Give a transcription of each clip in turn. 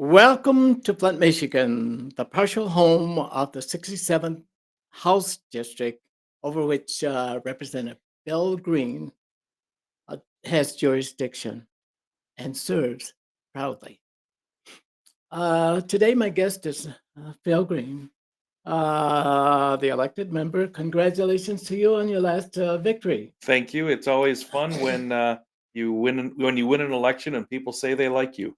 Welcome to Flint, Michigan, the partial home of the 67th House District, over which Representative Bill Green has jurisdiction and serves proudly. Today, my guest is Bill Green, the elected member. Congratulations to you on your last victory. Thank you. It's always fun when you win an election and people say they like you.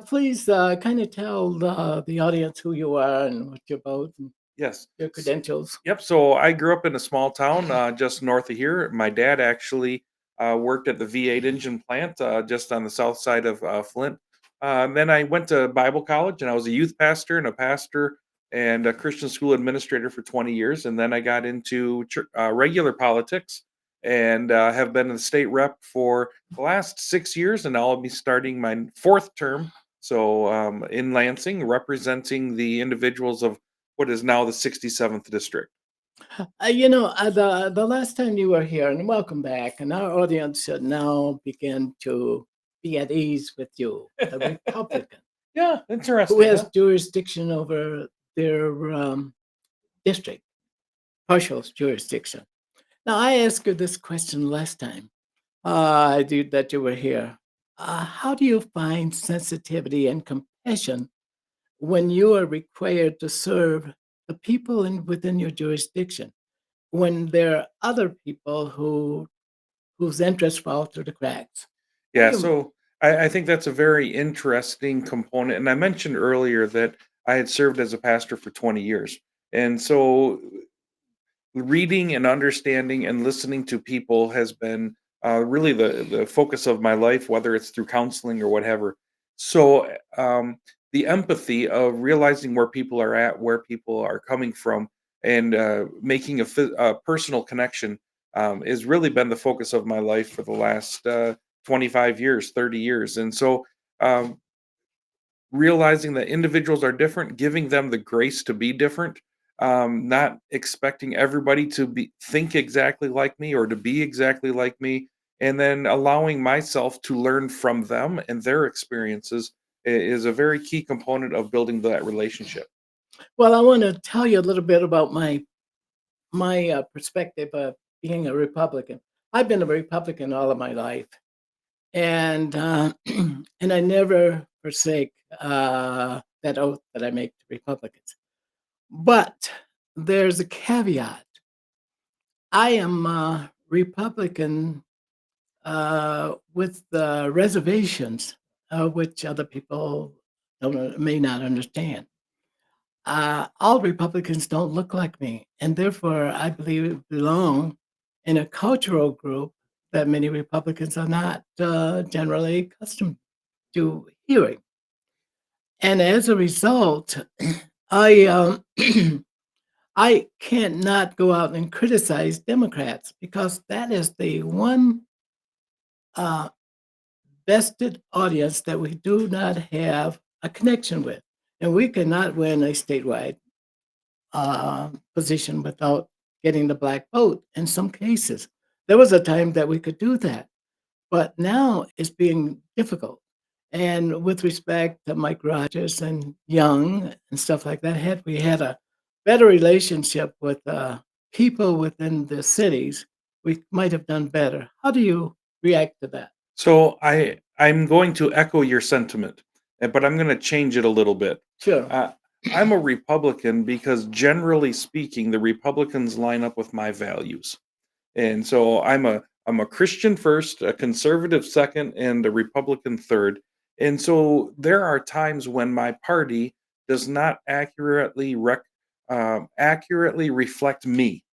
Please kind of tell the audience who you are and what you're about and Yes. your credentials. Yep. So I grew up in a small town just north of here. My dad actually worked at the V8 engine plant just on the south side of Flint. Then I went to Bible college and I was a youth pastor and a pastor and a Christian school administrator for 20 years. And then I got into regular politics and have been a state rep for the last 6 years. And now I'll be starting my fourth term. So in Lansing, representing the individuals of what is now the 67th district. The last time you were here, and welcome back, and our audience should now begin to be at ease with you, the Republican, Yeah, who interesting, has huh? jurisdiction over their district, partial jurisdiction. Now, I asked you this question last time that you were here. How do you find sensitivity and compassion when you are required to serve the people within your jurisdiction? When there are other people whose interests fall through the cracks. How do Yeah, you so I think that's a very interesting component. And I mentioned earlier that I had served as a pastor for 20 years. And so reading and understanding and listening to people has been really the focus of my life, whether it's through counseling or whatever. So the empathy of realizing where people are at, where people are coming from, and making a personal connection has really been the focus of my life for the last 25 years, 30 years. And so um, realizing that individuals are different, giving them the grace to be different, not expecting everybody to be think exactly like me or to be exactly like me, and then allowing myself to learn from them and their experiences is a very key component of building that relationship. Well, I wanna tell you a little bit about my perspective of being a Republican. I've been a Republican all of my life, and, and I never forsake, that oath that I make to Republicans. But there's a caveat. I am a Republican with the reservations, which other people may not understand. All Republicans don't look like me, and therefore I believe belong in a cultural group that many Republicans are not generally accustomed to hearing. And as a result, I I can't not go out and criticize Democrats because that is the one uh, vested audience that we do not have a connection with. And we cannot win a statewide position without getting the black vote in some cases. There was a time that we could do that, but now it's being difficult. And with respect to Mike Rogers and Young and stuff like that, had we had a better relationship with people within the cities, we might have done better. How do you react to that? So I'm going to echo your sentiment, but I'm going to change it a little bit. Sure. Uh, I'm a Republican because generally speaking, the Republicans line up with my values. And so I'm a Christian first, a conservative second, and a Republican third. And so there are times when my party does not accurately reflect me.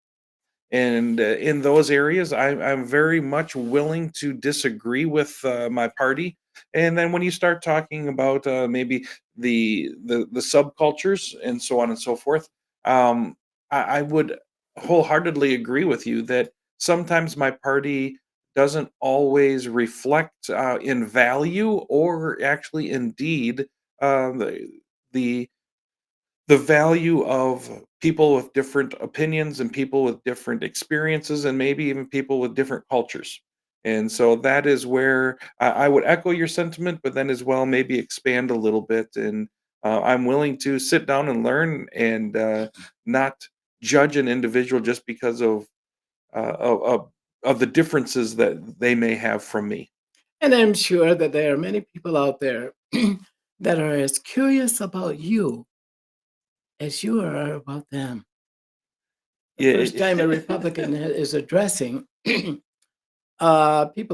And in those areas, I'm very much willing to disagree with my party. And then when you start talking about maybe the subcultures and so on and so forth, I would wholeheartedly agree with you that sometimes my party doesn't always reflect in value or actually indeed the the value of people with different opinions and people with different experiences and maybe even people with different cultures. And so that is where I would echo your sentiment, but then as well maybe expand a little bit. And I'm willing to sit down and learn and not judge an individual just because uh, of, of of the differences that they may have from me. And I'm sure that there are many people out there that are as curious about you as you are about them. The first Yeah, time a Republican is addressing people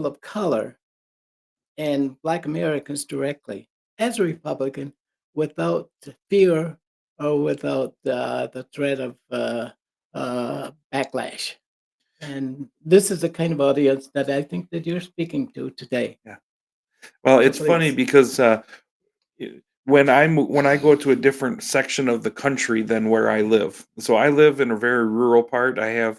of color and Black Americans directly as a Republican without fear or without the threat of backlash. And this is the kind of audience that I think that you're speaking to today. yeah. Well, So it's funny please. because when I go to a different section of the country than where I live. So I live in a very rural part. I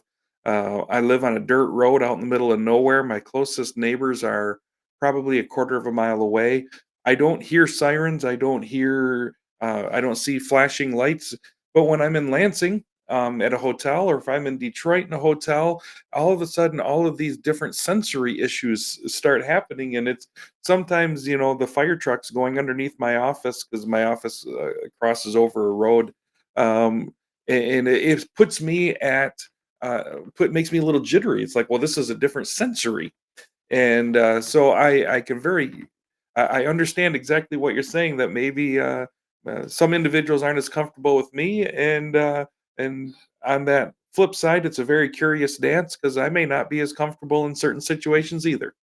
live on a dirt road out in the middle of nowhere. My closest neighbors are probably a quarter of a mile away. I don't hear sirens. I don't see flashing lights. But when I'm in Lansing, at a hotel, or if I'm in Detroit in a hotel, all of a sudden, all of these different sensory issues start happening, and it's sometimes, the fire trucks going underneath my office because my office crosses over a road, and it puts me at put makes me a little jittery. It's like, well, this is a different sensory, and so I understand exactly what you're saying, that maybe some individuals aren't as comfortable with me, and on that flip side, it's a very curious dance because I may not be as comfortable in certain situations either.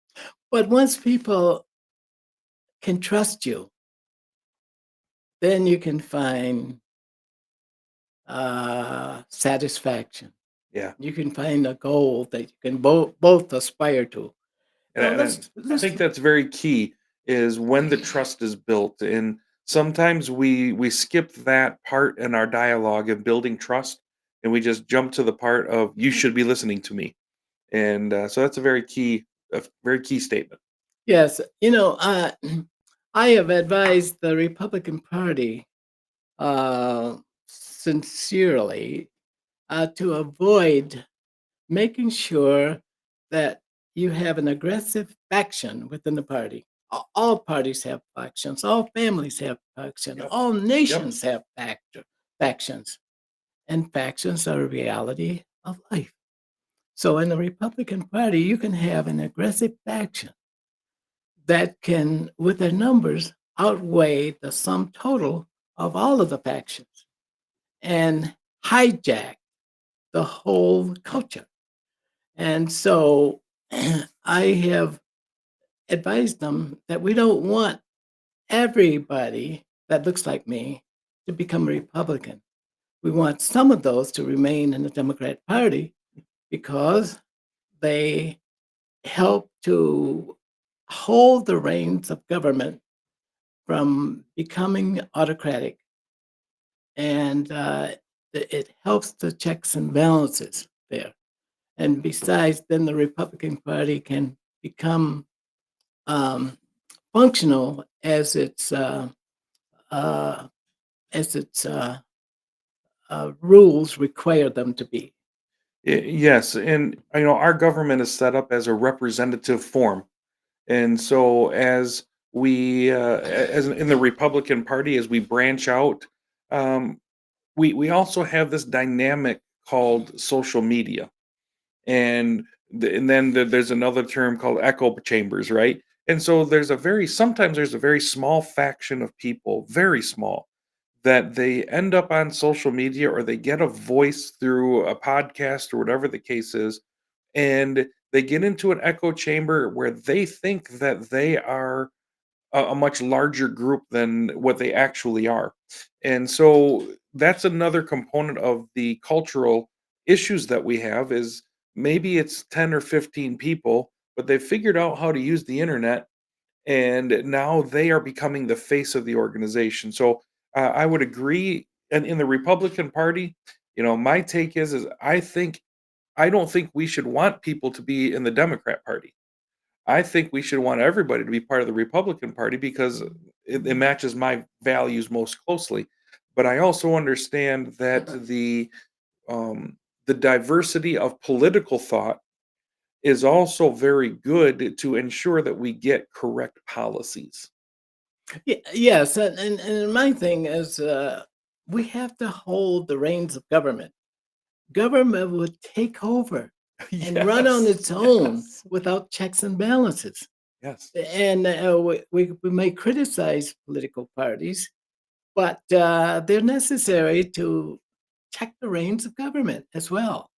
But once people can trust you, then you can find satisfaction. Yeah. You can find a goal that you can both aspire to. And Now I and I let's think that's very key, is when the trust is built, and sometimes we skip that part in our dialogue of building trust, and we just jump to the part of, "You should be listening to me." And, so that's a very key statement. yes, I have advised the Republican Party sincerely to avoid making sure that you have an aggressive faction within the party. All parties have factions, all families have factions, Yep, all yep. nations have factions, and factions are a reality of life. So in the Republican Party, you can have an aggressive faction that can, with their numbers, outweigh the sum total of all of the factions and hijack the whole culture. And so I have advised them that we don't want everybody that looks like me to become a Republican. We want some of those to remain in the Democrat Party because they help to hold the reins of government from becoming autocratic, and it helps the checks and balances there. And besides, then the Republican Party can become um, functional uh, as its rules require them to be. Yes, and, our government is set up as a representative form. And so as as in the Republican Party, as we branch out, um, we also have this dynamic called social media, and there's another term called echo chambers, right? And so sometimes there's a very small faction of people, very small, that they end up on social media, or they get a voice through a podcast or whatever the case is, and they get into an echo chamber where they think that they are a much larger group than what they actually are. And so that's another component of the cultural issues that we have, is maybe it's 10 or 15 people, but they figured out how to use the internet, and now they are becoming the face of the organization. So I would agree. And in the Republican Party, my take is I don't think we should want people to be in the Democrat Party. I think we should want everybody to be part of the Republican Party because it matches my values most closely. But I also understand that um, the diversity of political thought is also very good to ensure that we get correct policies. Yes, and my thing is, we have to hold the reins of government. Government would take over and run on Yes, its own yes, without checks and balances. yes. And we may criticize political parties, but they're necessary to check the reins of government as well.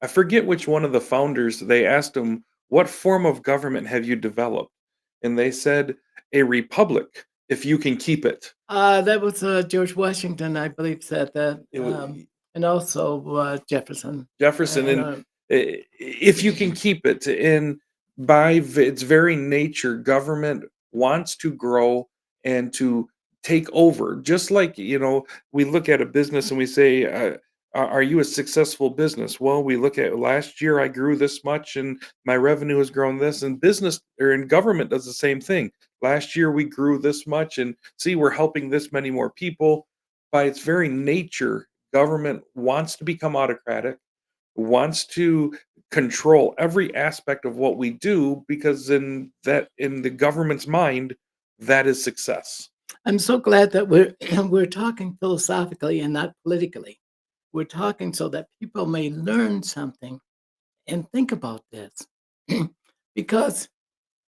I forget which one of the founders, they asked him, "What form of government have you developed?" And they said, "A republic, if you can keep it." That was George Washington, I believe, said that, It was and also Jefferson. Jefferson, And and if you can keep it, and its very nature, government wants to grow and to take over. Just like, we look at a business and we say, are you a successful business? Well, we look at last year I grew this much and my revenue has grown this, and business or in government does the same thing. Last year we grew this much, and see, we're helping this many more people. By its very nature, government wants to become autocratic, wants to control every aspect of what we do, because in the government's mind, that is success. I'm so glad that we're we're talking philosophically and not politically. We're talking so that people may learn something and think about this. Because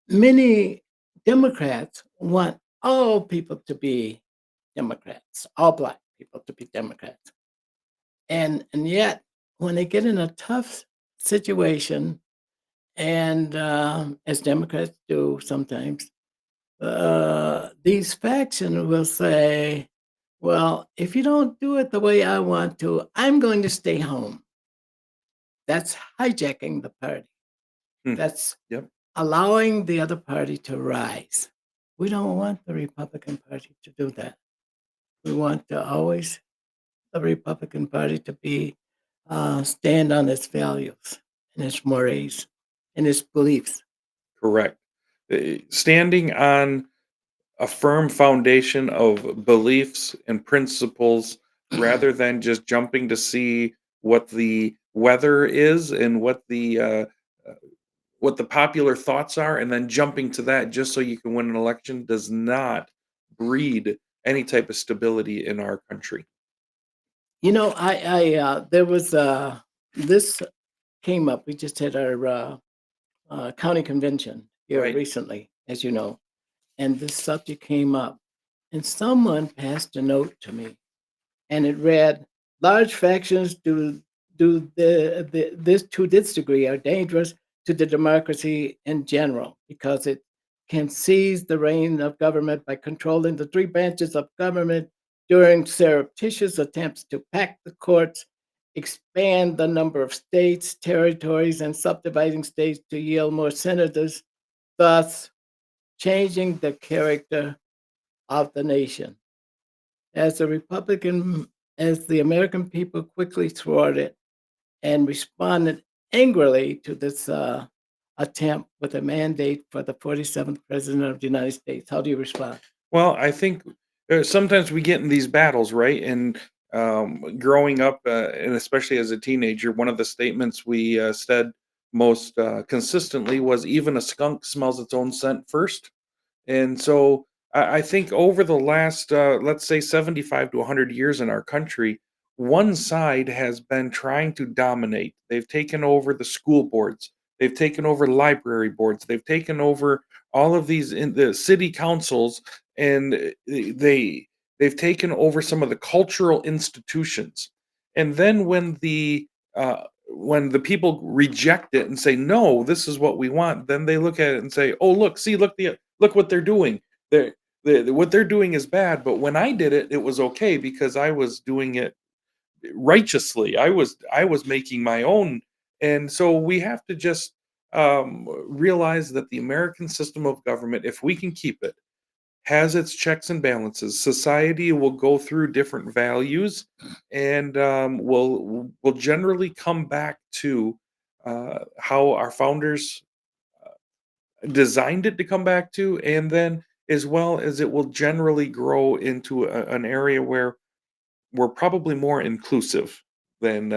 many Democrats want all people to be Democrats, all black people to be Democrats. And yet when they get in a tough situation, and as Democrats do sometimes, these factions will say, well, if you don't do it the way I want to, I'm going to stay home. That's hijacking the party. Hmm. That's Yep. allowing the other party to rise. We don't want the Republican Party to do that. We want to always the Republican Party to be stand on its values and its mores and its beliefs. Correct. Standing on a firm foundation of beliefs and principles, rather than just jumping to see what the weather is and uh, what the popular thoughts are, and then jumping to that just so you can win an election, does not breed any type of stability in our country. There was this came up. We just had our county convention here Right. recently, as you know, and this subject came up, and someone passed a note to me, and it read, "Large factions this to this degree are dangerous to the democracy in general because it can seize the reign of government by controlling the three branches of government during surreptitious attempts to pack the courts, expand the number of states, territories, and subdividing states to yield more senators, thus changing the character of the nation." As the Republican, as the American people quickly thwarted and responded angrily to this attempt with a mandate for the 47th President of the United States. How do you respond? Well, I think sometimes we get in these battles, right? And growing up, and especially as a teenager, one of the statements we said most consistently was, "Even a skunk smells its own scent first." And so I think over the last, let's say, 75 to 100 years in our country, one side has been trying to dominate. They've taken over the school boards, they've taken over library boards, they've taken over all of these in the city councils, and they've taken over some of the cultural institutions. And then when the people reject it and say, "No, this is what we want," then they look at it and say, "Oh, look, see, look what they're doing. What they're doing is bad, but when I did it, it was okay because I was doing it righteously. I was making my own." And so we have to just realize that the American system of government, if we can keep it, has its checks and balances. Society will go through different values, and will generally come back to how our founders designed it to come back to, and then as well as it will generally grow into an area where we're probably more inclusive than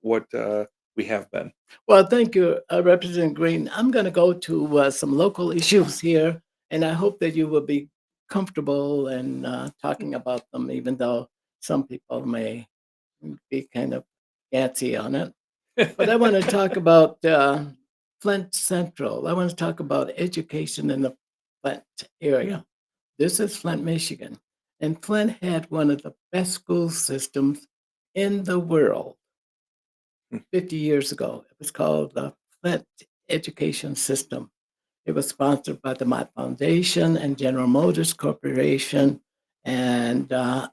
what we have been. Well, thank you, Representative Green. I'm going to go to some local issues here, and I hope that you will be comfortable in talking about them, even though some people may be kind of antsy on it. But I want to talk about Flint Central. I want to talk about education in the Flint area. This is Flint, Michigan. And Flint had one of the best school systems in the world 50 years ago. It was called the Flint Education System. It was sponsored by the Mott Foundation and General Motors Corporation and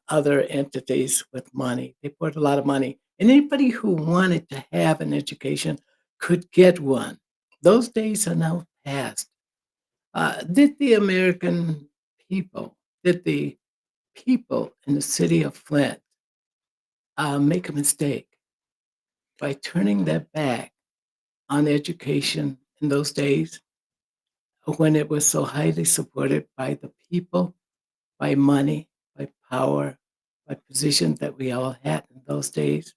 other entities with money. They poured a lot of money. And anybody who wanted to have an education could get one. Those days are now past. Did the American people, did the people in the city of Flint make a mistake by turning their back on education in those days when it was so highly supported by the people, by money, by power, by position that we all had in those days?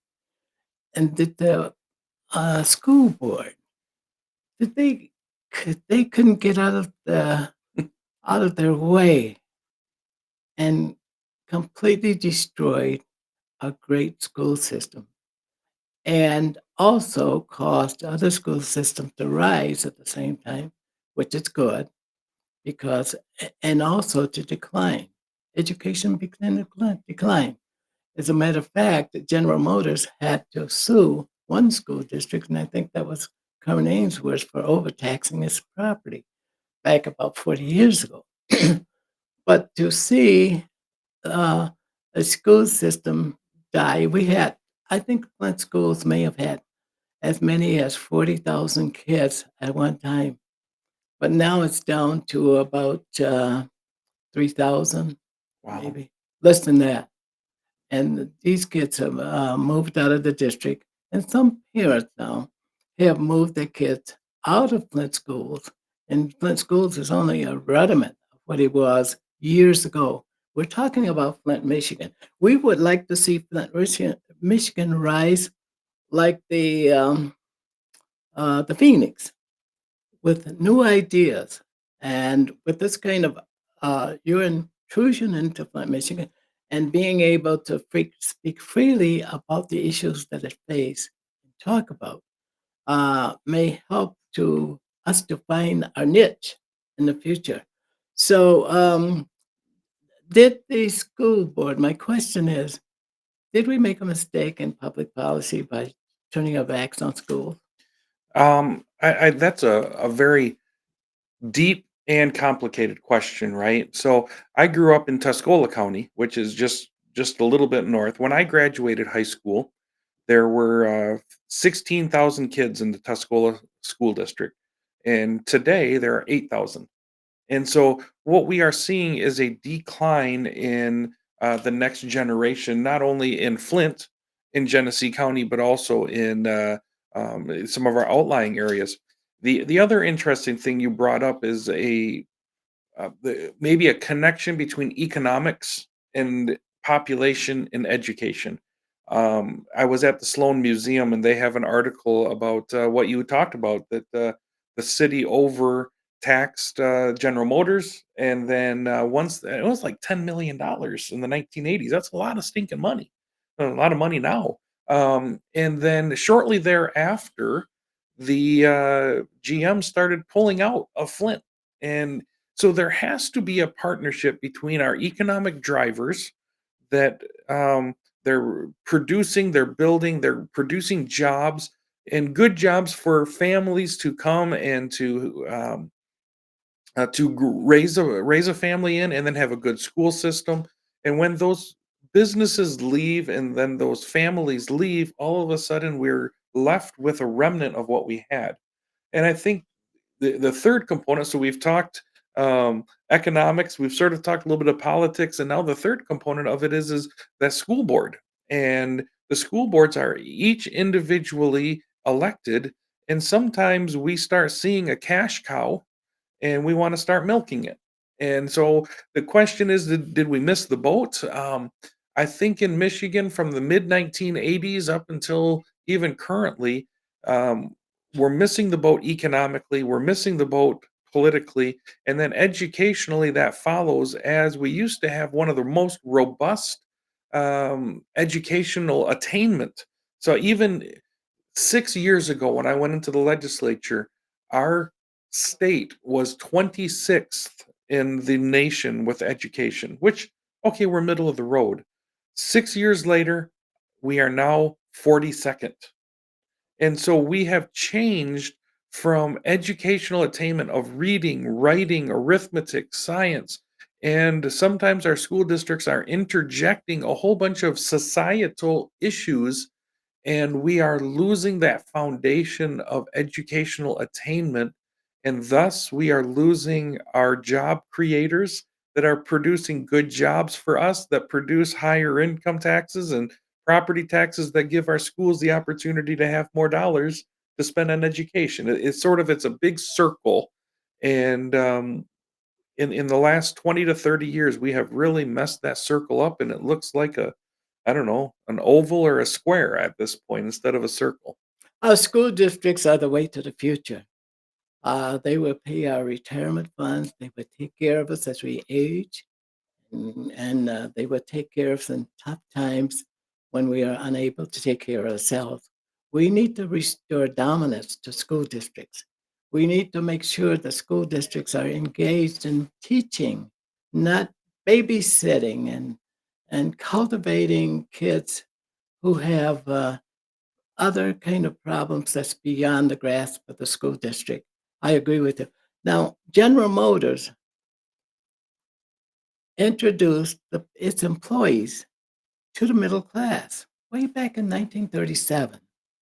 And did the school board, did they couldn't get out of their way and completely destroyed a great school system and also caused other school systems to rise at the same time, which is good because, and also to decline. Education began to decline. As a matter of fact, General Motors had to sue one school district, and I think that was Carmen Ainsworth, for overtaxing its property back about 40 years ago. But to see uh, a school system die, I think Flint schools may have had as many as 40,000 kids at one time, but now it's down to about 3,000, Wow. maybe less than that. And these kids have moved out of the district, and some parents now have moved their kids out of Flint schools. And Flint schools is only a rudiment of what it was years ago. We're talking about Flint, Michigan. We would like to see Flint, Michigan rise like the Phoenix with new ideas and with this kind of your intrusion into Flint, Michigan, and being able to speak freely about the issues that it face and talk about may help to us to find our niche in the future. So, did the school board? My question is: did we make a mistake in public policy by turning our backs on schools? I that's a very deep and complicated question, right? So I grew up in Tuscola County, which is just a little bit north. When I graduated high school, there were 16,000 kids in the Tuscola school district, and today there are 8,000. And so what we are seeing is a decline in the next generation, not only in Flint, in Genesee County, but also in some of our outlying areas. The other interesting thing you brought up is maybe a connection between economics and population and education. I was at the Sloan Museum, and they have an article about what you talked about, that the city overtaxed General Motors, and then once it was like $10 million in the 1980s. That's a lot of stinking money, a lot of money now. And then shortly thereafter, the GM started pulling out of Flint, and so there has to be a partnership between our economic drivers that they're producing, they're building, they're producing jobs, and good jobs for families to come and raise a family in, and then have a good school system. And when those businesses leave and then those families leave, all of a sudden we're left with a remnant of what we had. And I think the third component, so we've talked economics, we've sort of talked a little bit of politics, and now the third component of it is that school board. And the school boards are each individually elected, and sometimes we start seeing a cash cow and we want to start milking it. And so the question is, did we miss the boat? I think in Michigan from the mid 1980s up until even currently, Um, we're missing the boat economically, we're missing the boat politically, and then educationally that follows as we used to have one of the most robust educational attainment. So even 6 years ago, when I went into the legislature, our state was 26th in the nation with education, which, okay, we're middle of the road. 6 years later, we are now 42nd. And so we have changed from educational attainment of reading, writing, arithmetic, science. And sometimes our school districts are interjecting a whole bunch of societal issues, and we are losing that foundation of educational attainment. And thus, we are losing our job creators that are producing good jobs for us, that produce higher income taxes and property taxes that give our schools the opportunity to have more dollars to spend on education. It's sort of it's a big circle, and in the last 20 to 30 years, we have really messed that circle up, and it looks like a I don't know, an oval or a square at this point instead of a circle. Our school districts are the way to the future. They will pay our retirement funds. They will take care of us as we age, and they will take care of us in tough times when we are unable to take care of ourselves. We need to restore dominance to school districts. We need to make sure the school districts are engaged in teaching, not babysitting and cultivating kids who have other kind of problems that's beyond the grasp of the school district. I agree with you. Now, General Motors introduced its employees to the middle class way back in 1937.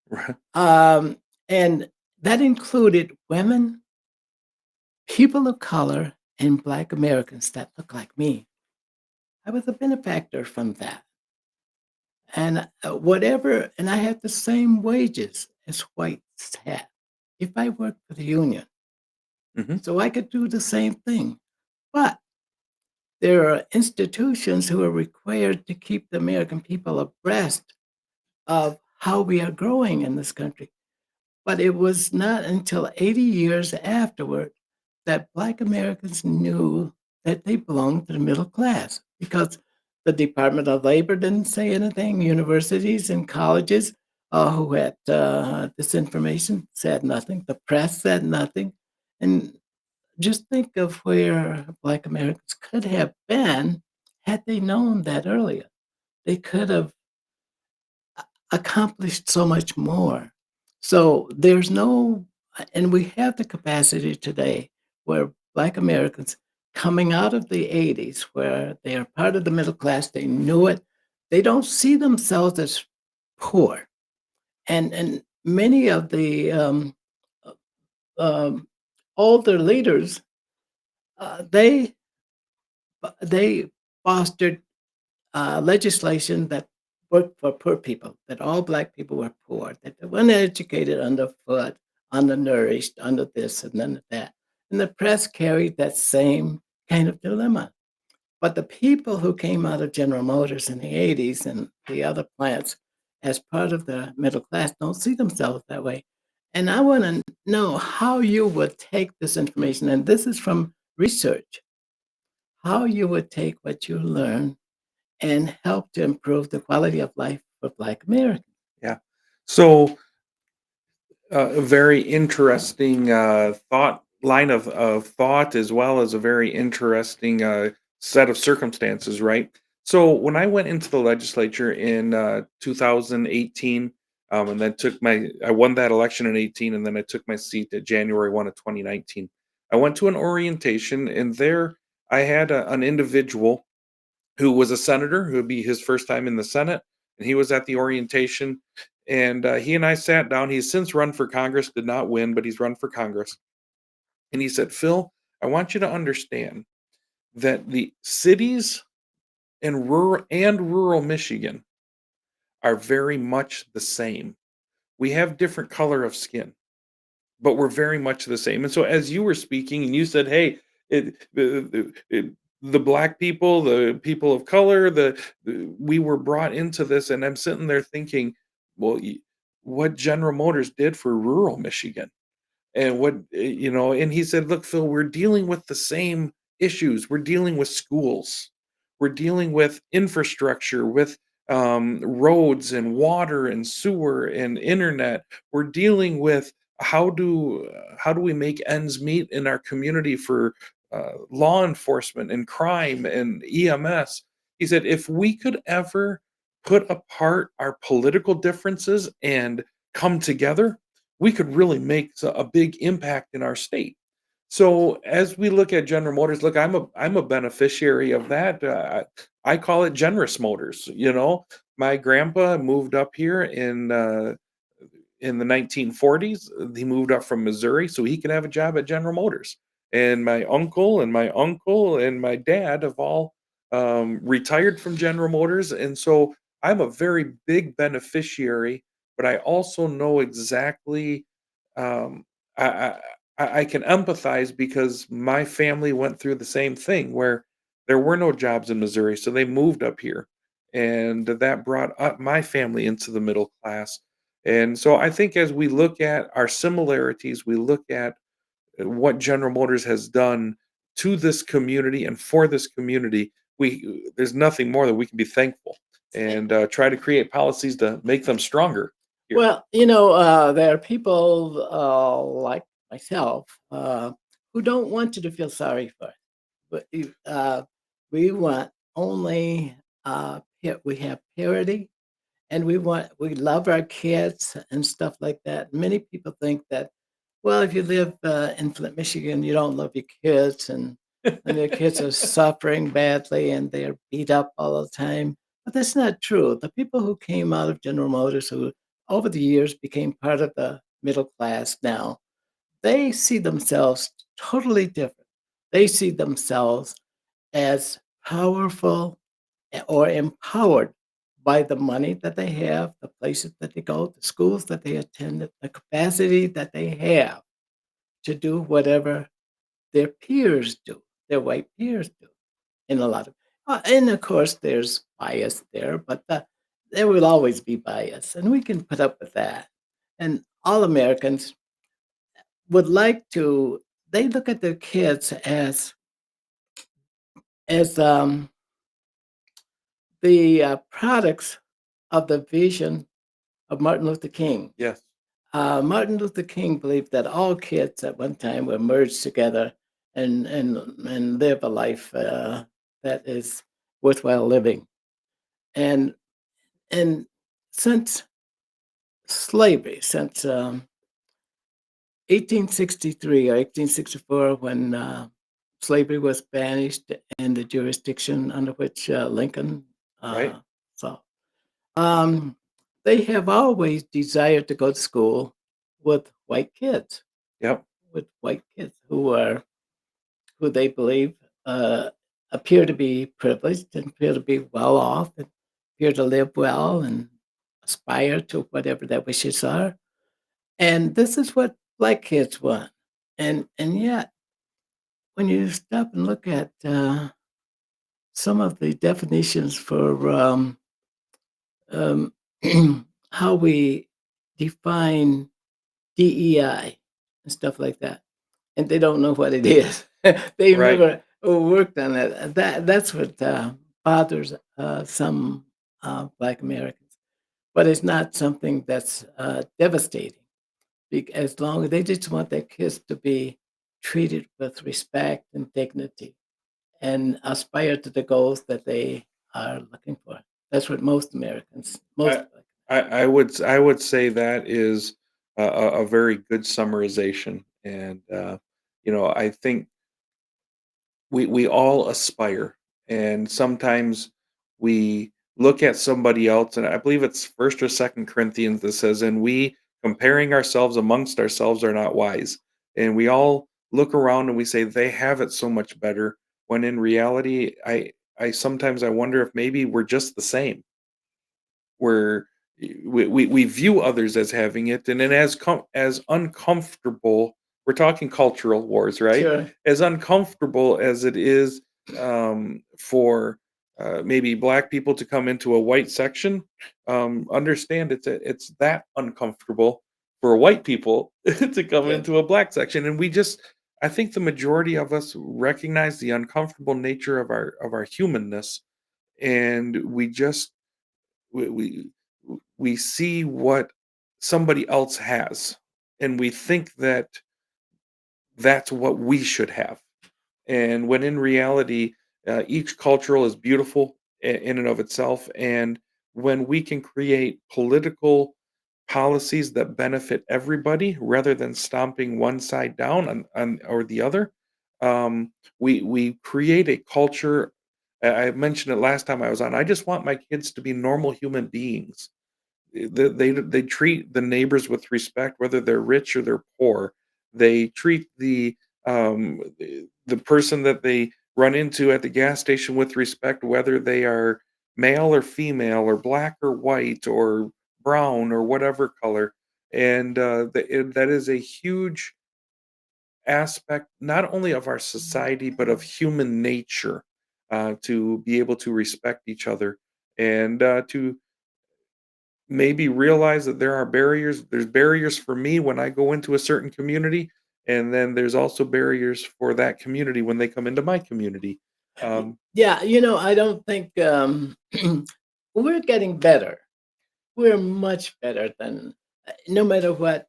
Right. Um, and that included women, people of color, and Black Americans that look like me. I was a benefactor from that. And and I had the same wages as whites had if I worked for the union. Mhm. So I could do the same thing. But there are institutions who are required to keep the American people abreast of how we are growing in this country. But it was not until 80 years afterward that Black Americans knew that they belonged to the middle class because the Department of Labor didn't say anything. Universities and colleges who had this information said nothing. The press said nothing. And just think of where Black Americans could have been had they known that earlier. They could have accomplished so much more. So there's no, and we have the capacity today where Black Americans coming out of the 80s, where they are part of the middle class, they knew it, they don't see themselves as poor. And many of the uh, um, older leaders, they they fostered legislation that worked for poor people, that all Black people were poor, that they weren't educated, underfoot, undernourished, under this and under that. And the press carried that same kind of dilemma. But the people who came out of General Motors in the 80s and the other plants as part of the middle class don't see themselves that way. And I want to know how you would take this information, and this is from research, how you would take what you learn and help to improve the quality of life for Black Americans. Yeah. So, a very interesting thought line of thought, as well as a very interesting set of circumstances, right? So, when I went into the legislature in 2018, and then I won that election in 18, and then I took my seat at January 1 of 2019. I went to an orientation, and there I had an individual who was a senator, who would be his first time in the Senate, and he was at the orientation. And he and I sat down. He's since run for Congress, did not win, but he's run for Congress. And he said, Phil, I want you to understand that the cities in rural Michigan are very much the same. We have different color of skin, but we're very much the same. And so, as you were speaking, and you said, "Hey, the black people, the people of color, we were brought into this," and I'm sitting there thinking, well, what General Motors did for rural Michigan. And and he said, "Look, Phil, we're dealing with the same issues. We're dealing with schools. We're dealing with infrastructure, with roads and water and sewer and internet. We're dealing with how do we make ends meet in our community for law enforcement and crime and EMS." He said, "If we could ever put apart our political differences and come together, we could really make a big impact in our state." So as we look at General Motors, look, I'm a beneficiary of that. I call it generous motors. My grandpa moved up here in the 1940s. He moved up from Missouri so he could have a job at General Motors. And my uncle and my uncle and my dad have all retired from General Motors. And so I'm a very big beneficiary, but I also know exactly, um, I, I, I can empathize because my family went through the same thing where there were no jobs in Missouri. So they moved up here. And that brought up my family into the middle class. And so I think as we look at our similarities, we look at what General Motors has done to this community and for this community, there's nothing more that we can be thankful and try to create policies to make them stronger here. Well, there are people like myself who don't want you to feel sorry for it. But we want only we have purity, and we love our kids and stuff like that. Many people think that, well, if you live in Flint, Michigan, you don't love your kids, and your kids are suffering badly and they're beat up all the time. But that's not true. The people who came out of General Motors, who over the years became part of the middle class now, they see themselves totally different. They see themselves as powerful or empowered by the money that they have, the places that they go, the schools that they attend, the capacity that they have to do whatever their peers do, their white peers do in a lot of and of course there's bias there, but there will always be bias, and we can put up with that. And all Americans would like to they look at their kids as the products of the vision of Martin Luther King. Yes. Martin Luther King believed that all kids at one time were merged together and live a life that is worthwhile living. And and since slavery, since 1863 or 1864, when slavery was banished and the jurisdiction under which Lincoln Right. saw. Um, they have always desired to go to school with white kids, Yep. with white kids who they believe appear to be privileged and appear to be well off and appear to live well and aspire to whatever their wishes are. And this is what black kids want. And yet, when you stop and look at some of the definitions for um, how we define DEI and stuff like that, and they don't know what it is. They've Right. never worked on it. That's what bothers some Black Americans. But it's not something that's devastating. As long as they just want their kids to be treated with respect and dignity and aspire to the goals that they are looking for. That's what most Americans, most I, I would say that is a very good summarization, and I think we all aspire, and sometimes we look at somebody else, and I believe it's First or Second Corinthians that says, "And we comparing ourselves amongst ourselves are not wise." And we all look around and we say they have it so much better, when in reality, I sometimes I wonder if maybe we're just the same, where we view others as having it, and then as uncomfortable, we're talking cultural wars, right? sure. As uncomfortable as it is for maybe black people to come into a white section, understand it's that uncomfortable for white people to come Yeah. into a black section, and I think the majority of us recognize the uncomfortable nature of our humanness, and we we, we see what somebody else has, and we think that that's what we should have, and when in reality, each cultural is beautiful in and of itself. And when we can create political policies that benefit everybody rather than stomping one side down on or the other, we create a culture. I mentioned it last time I was on. I just want my kids to be normal human beings. They treat the neighbors with respect, whether they're rich or they're poor. They treat the person that they run into at the gas station with respect, whether they are male or female or black or white or brown or whatever color. And that is a huge aspect, not only of our society but of human nature, to be able to respect each other, and to maybe realize that there are barriers. There's barriers for me when I go into a certain community, and then there's also barriers for that community when they come into my community. Yeah, I don't think we're getting better. We're much better than no matter what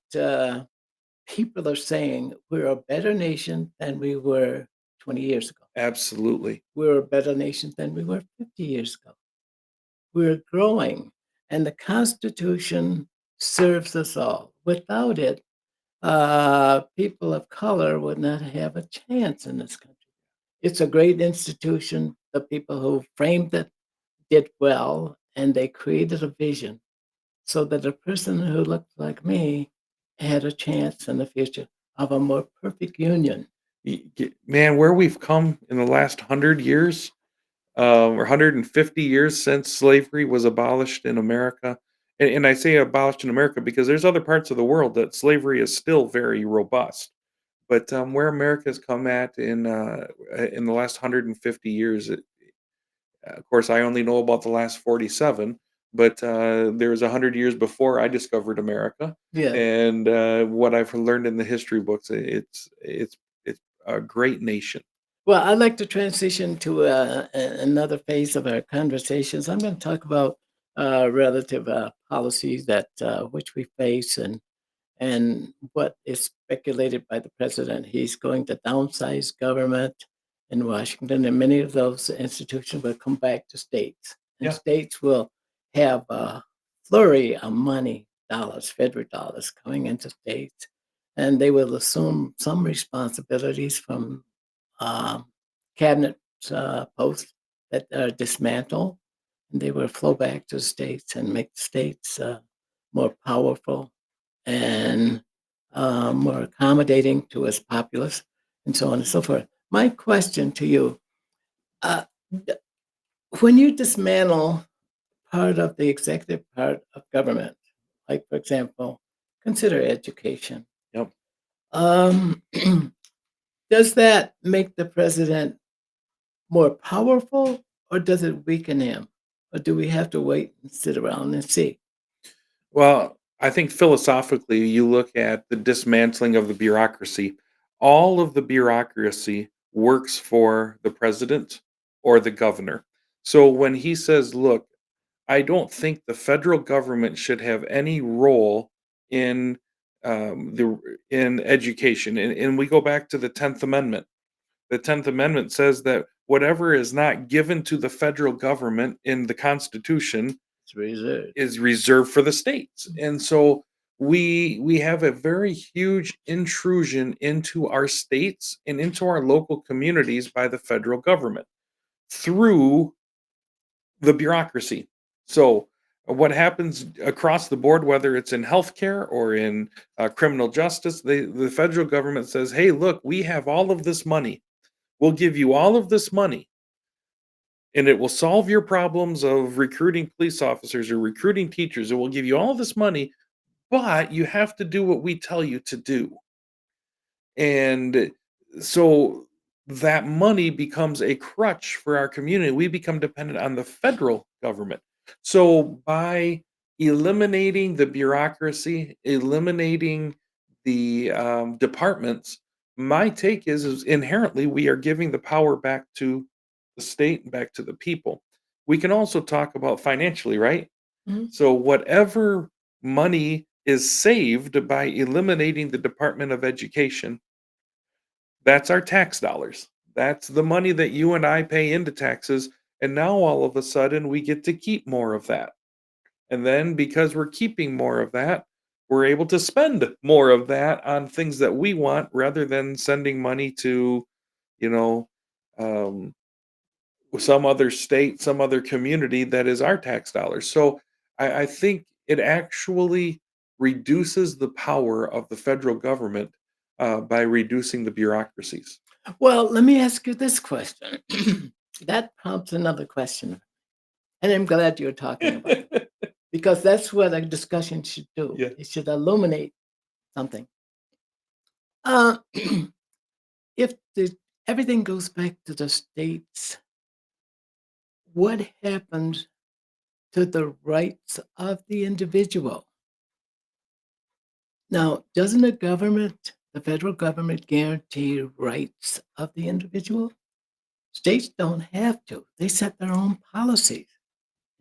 people are saying, we're a better nation than we were 20 years ago. Absolutely. We're a better nation than we were 50 years ago. We're growing, and the Constitution serves us all. Without it, people of color would not have a chance in this country. It's a great institution. The people who framed it did well, and they created a vision so that a person who looked like me had a chance in the future of a more perfect union. Man, where we've come in the last 100 years, or 150 years since slavery was abolished in America. And I say abolished in America because there's other parts of the world that slavery is still very robust. But where America has come at in the last 150 years, of course, I only know about the last 47, but there was 100 years before I discovered America, Yeah. and what I've learned in the history books, it's a great nation. Well, I'd like to transition to another phase of our conversations. I'm going to talk about relative policies that which we face and what is speculated by the president. He's going to downsize government in Washington, and many of those institutions will come back to states, and Yeah. states will have a flurry of money, dollars, federal dollars coming into states, and they will assume some responsibilities from um, cabinet posts that are dismantled, and they will flow back to the states and make the states more powerful and more accommodating to its populace, and so on and so forth. My question to you: uh, d- when you dismantle part of the executive part of government, like for example, consider education, Yep. um, does that make the president more powerful, or does it weaken him? Or do we have to wait and sit around and see? Well, I think philosophically, you look at the dismantling of the bureaucracy. All of the bureaucracy works for the president or the governor. So when he says, "Look, I don't think the federal government should have any role in the in education," and we go back to the 10th Amendment. The 10th Amendment says that whatever is not given to the federal government in the Constitution It's reserved. is reserved for the states. And so we have a very huge intrusion into our states and into our local communities by the federal government through the bureaucracy. So what happens across the board, whether it's in healthcare or in criminal justice, the federal government says, "Hey, look, we have all of this money. We'll give you all of this money, and it will solve your problems of recruiting police officers or recruiting teachers. It will give you all this money, but you have to do what we tell you to do." And so that money becomes a crutch for our community. We become dependent on the federal government. So by eliminating the bureaucracy, eliminating the departments, my take is inherently we are giving the power back to the state and back to the people. We can also talk about financially, right? Mhm. So whatever money is saved by eliminating the Department of Education, that's our tax dollars. That's the money that you and I pay into taxes. And now all of a sudden we get to keep more of that. And then because we're keeping more of that, we're able to spend more of that on things that we want rather than sending money to, you know, um, some other state, some other community that is our tax dollars. So I think it actually reduces the power of the federal government by reducing the bureaucracies. Well, let me ask you this question. That prompts another question, and I'm glad you're talking about it because that's what a discussion should do. Yeah. It should illuminate something. Uh, if everything goes back to the states, what happens to the rights of the individual? Now, doesn't the federal government guarantee rights of the individual? States don't have to. They set their own policies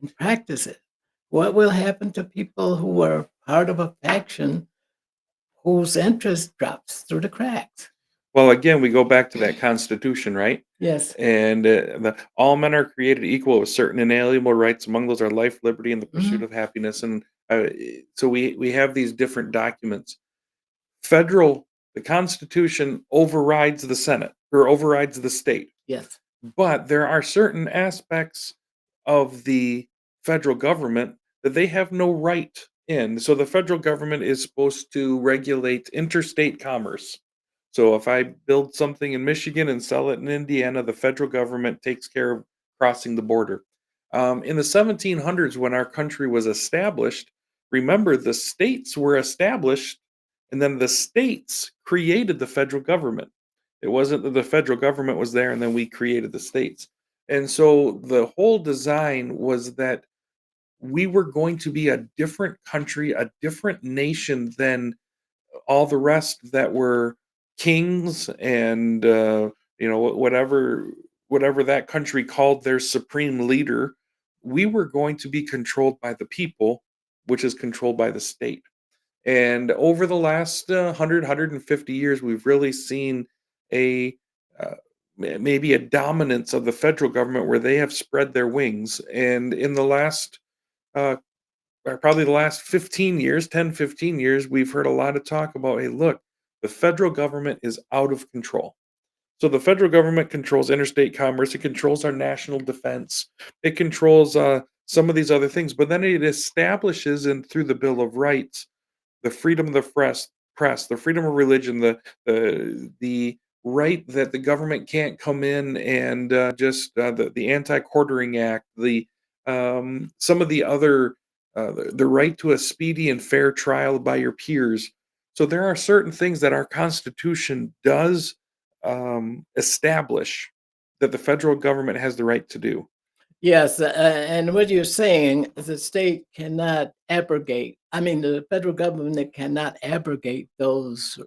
and practices. What will happen to people who are part of a faction whose interest drops through the cracks? Well, again, we go back to that Constitution, right? Yes. And all men are created equal with certain inalienable rights. Among those are life, liberty, and the pursuit Mhm. of happiness. And so we have these different documents. Federal, the Constitution overrides the Senate or overrides the state. Yes. But there are certain aspects of the federal government that they have no right in. So the federal government is supposed to regulate interstate commerce. So if I build something in Michigan and sell it in Indiana, the federal government takes care of crossing the border. In the 1700s, when our country was established, remember the states were established and then the states created the federal government. It wasn't that the federal government was there and then we created the states. And so the whole design was that we were going to be a different country, a different nation than all the rest that were kings and whatever that country called their supreme leader. We were going to be controlled by the people, which is controlled by the state. And over the last 100 years, we've really seen a maybe a dominance of the federal government where they have spread their wings. And in the last uh, probably the last 15 years, 10, 15 years, we've heard a lot of talk about, hey, look, the federal government is out of control. So the federal government controls interstate commerce, it controls our national defense, it controls some of these other things, but then it establishes and through the Bill of Rights the freedom of the press, the freedom of religion, the right that the government can't come in and just the anti-quartering act, the some of the other the right to a speedy and fair trial by your peers. So there are certain things that our Constitution does establish that the federal government has the right to do. Yes, and what you're saying is the state cannot abrogate. I mean, the federal government cannot abrogate those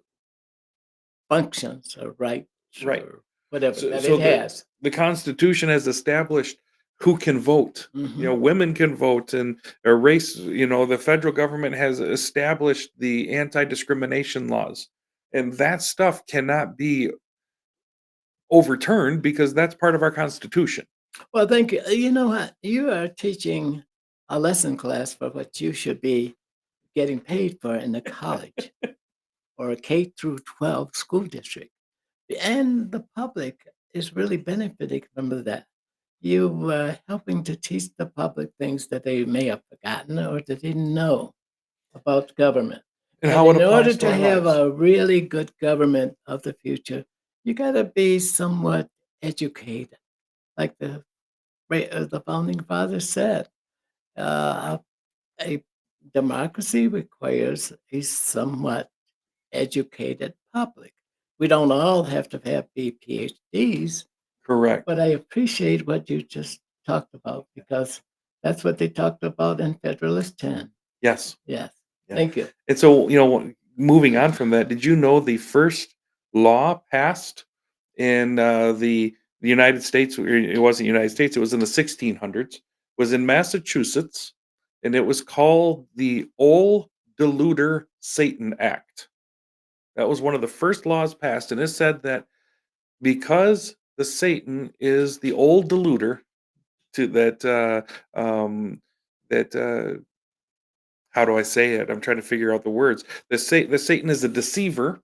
functions or rights Right. or whatever So that so it the has. the Constitution has established who can vote. Mhm. Women can vote and or race, the federal government has established the anti-discrimination laws. And that stuff cannot be overturned because that's part of our Constitution. Well, thank you. You know what? You are teaching a lesson class for what you should be getting paid for in a college or a K through 12 school district. And the public is really benefiting from that. You helping to teach the public things that they may have forgotten or they didn't know about government. And And how it in order applies to to our have lives. a really good government of the future, you got to be somewhat educated, like the founding fathers said. Uh, a democracy requires a somewhat educated public. We don't all have to be PhDs, Correct. but I appreciate what you just talked about because that's what they talked about in Federalist 10. Yes. Yes. Yeah. Thank you. And so, moving on from that, did you know the first law passed in the United States? It wasn't United States; it was in the 1600s. Was in Massachusetts, and it was called the Old Deluder Satan Act. That was one of the first laws passed, and it said that because the Satan is the old deluder to that how do I say it? I'm trying to figure out the words. The Satan is a deceiver,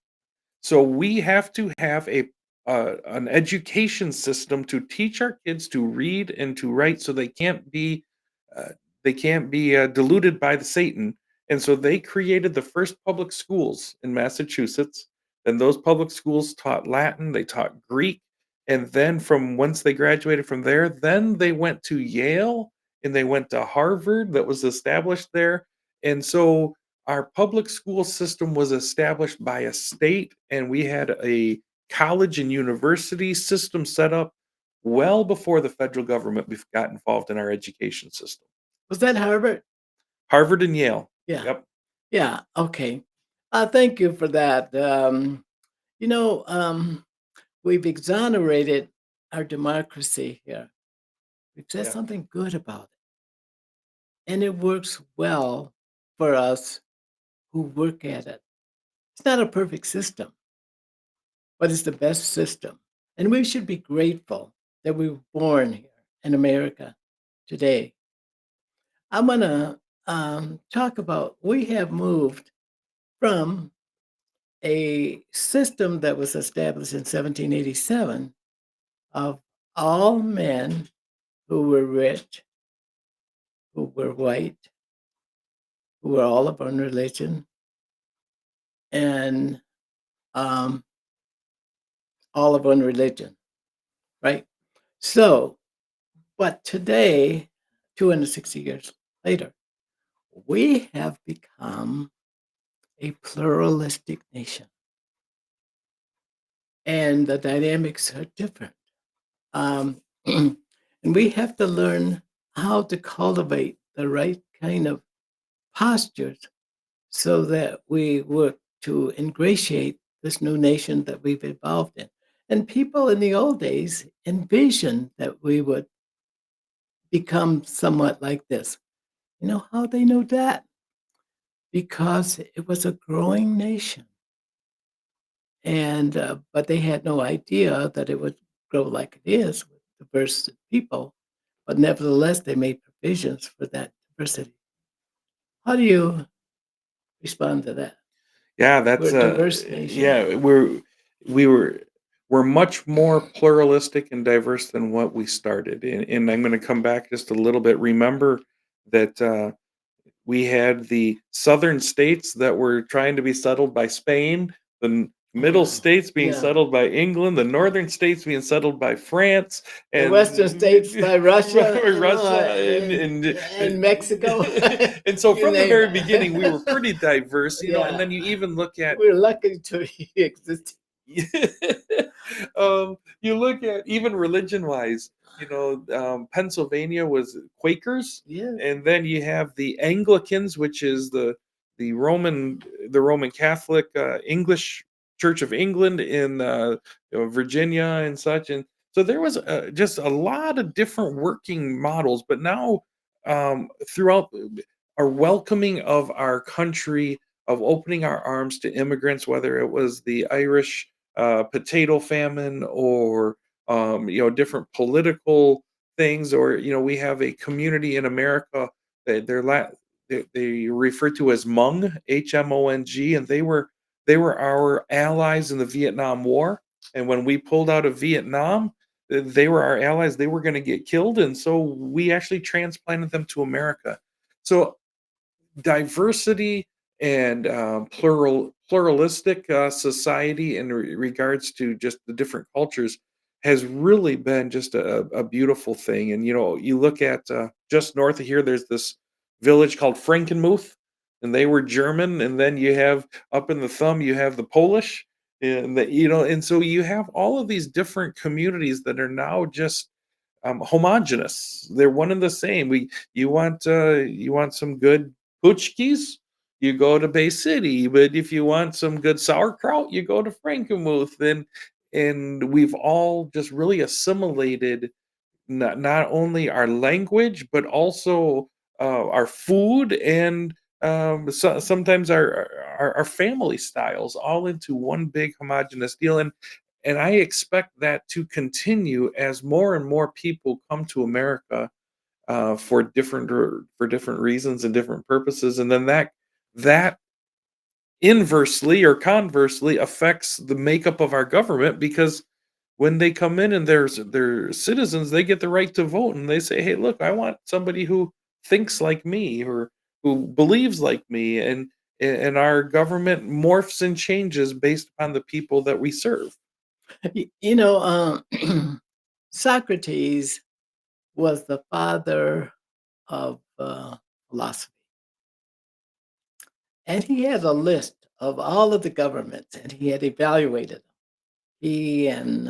so we have to have a an education system to teach our kids to read and to write, so uh, they can't be deluded by the Satan. And so they created the first public schools in Massachusetts. And those public schools taught Latin, they taught Greek, and then from once they graduated from there, then they went to Yale and they went to Harvard that was established there. And so our public school system was established by a state, and we had a college and university system set up well before the federal government got involved in our education system. Was that Harvard? Harvard and Yale. Yeah. Yep. Yeah. Okay. Thank you for that. You know, we've exonerated our democracy here. We've said Yeah. something good about it, and it works well for us who work at it. It's not a perfect system, but it's the best system. And we should be grateful that we were born here in America today. I'm going to talk about we have moved from a system that was established in 1787 of all men who were rich, who were white, who were all of one religion, and um, all of one religion, right? So, but today, 260 years later, we have become a pluralistic nation, and the dynamics are different. And we have to learn how to cultivate the right kind of postures so that we work to ingratiate this new nation that we've evolved in. And people in the old days envisioned that we would become somewhat like this. You know how they know that? Because it was a growing nation. And but they had no idea that it would grow like it is with diverse people. But nevertheless, they made provisions for that diversity. How do you respond to that? Yeah, We're that's a diverse nation. yeah, we were we're much more pluralistic and diverse than what we started. And I'm going to come back just a little bit. Remember that we had the southern states that were trying to be settled by Spain, the middle Yeah. states being Yeah. settled by England, the northern states being settled by France, The and Western states by Russia, Russia, and Mexico. and so You from the name very beginning we were it. pretty diverse, and Yeah. then you even look at We're lucky to exist. you look at even religion wise, Pennsylvania was Quakers, Yes. and then you have the Anglicans, which is the Roman the Roman Catholic English Church of England in Virginia and such. And so there was just a lot of different working models. But now throughout our welcoming of our country, of opening our arms to immigrants, whether it was the Irish potato famine or different political things, or we have a community in America that they refer to as Hmong, Hmong, and they were our allies in the Vietnam War. And when we pulled out of Vietnam, they were our allies. They were going to get killed, and so we actually transplanted them to America. So diversity and pluralistic society in regards to just the different cultures has really been just a beautiful thing. And you look at just north of here, there's this village called Frankenmuth, and they were German. And then you have up in the thumb, you have the Polish. And that, and so you have all of these different communities that are now just homogenous. They're one and the same. You want some good Puchkis, you go to Bay City. But if you want some good sauerkraut, you go to Frankenmuth. And we've all just really assimilated not only our language but also our food and sometimes our family styles all into one big homogenous deal. And I expect that to continue as more and more people come to America for different reasons and different purposes, and then that inversely or conversely affects the makeup of our government, because when they come in and they're citizens, they get the right to vote, and they say, "Hey, look, I want somebody who thinks like me or who believes like me," and our government morphs and changes based upon the people that we serve. Socrates was the father of philosophy, and he had a list of all of the governments, and he had evaluated them. He and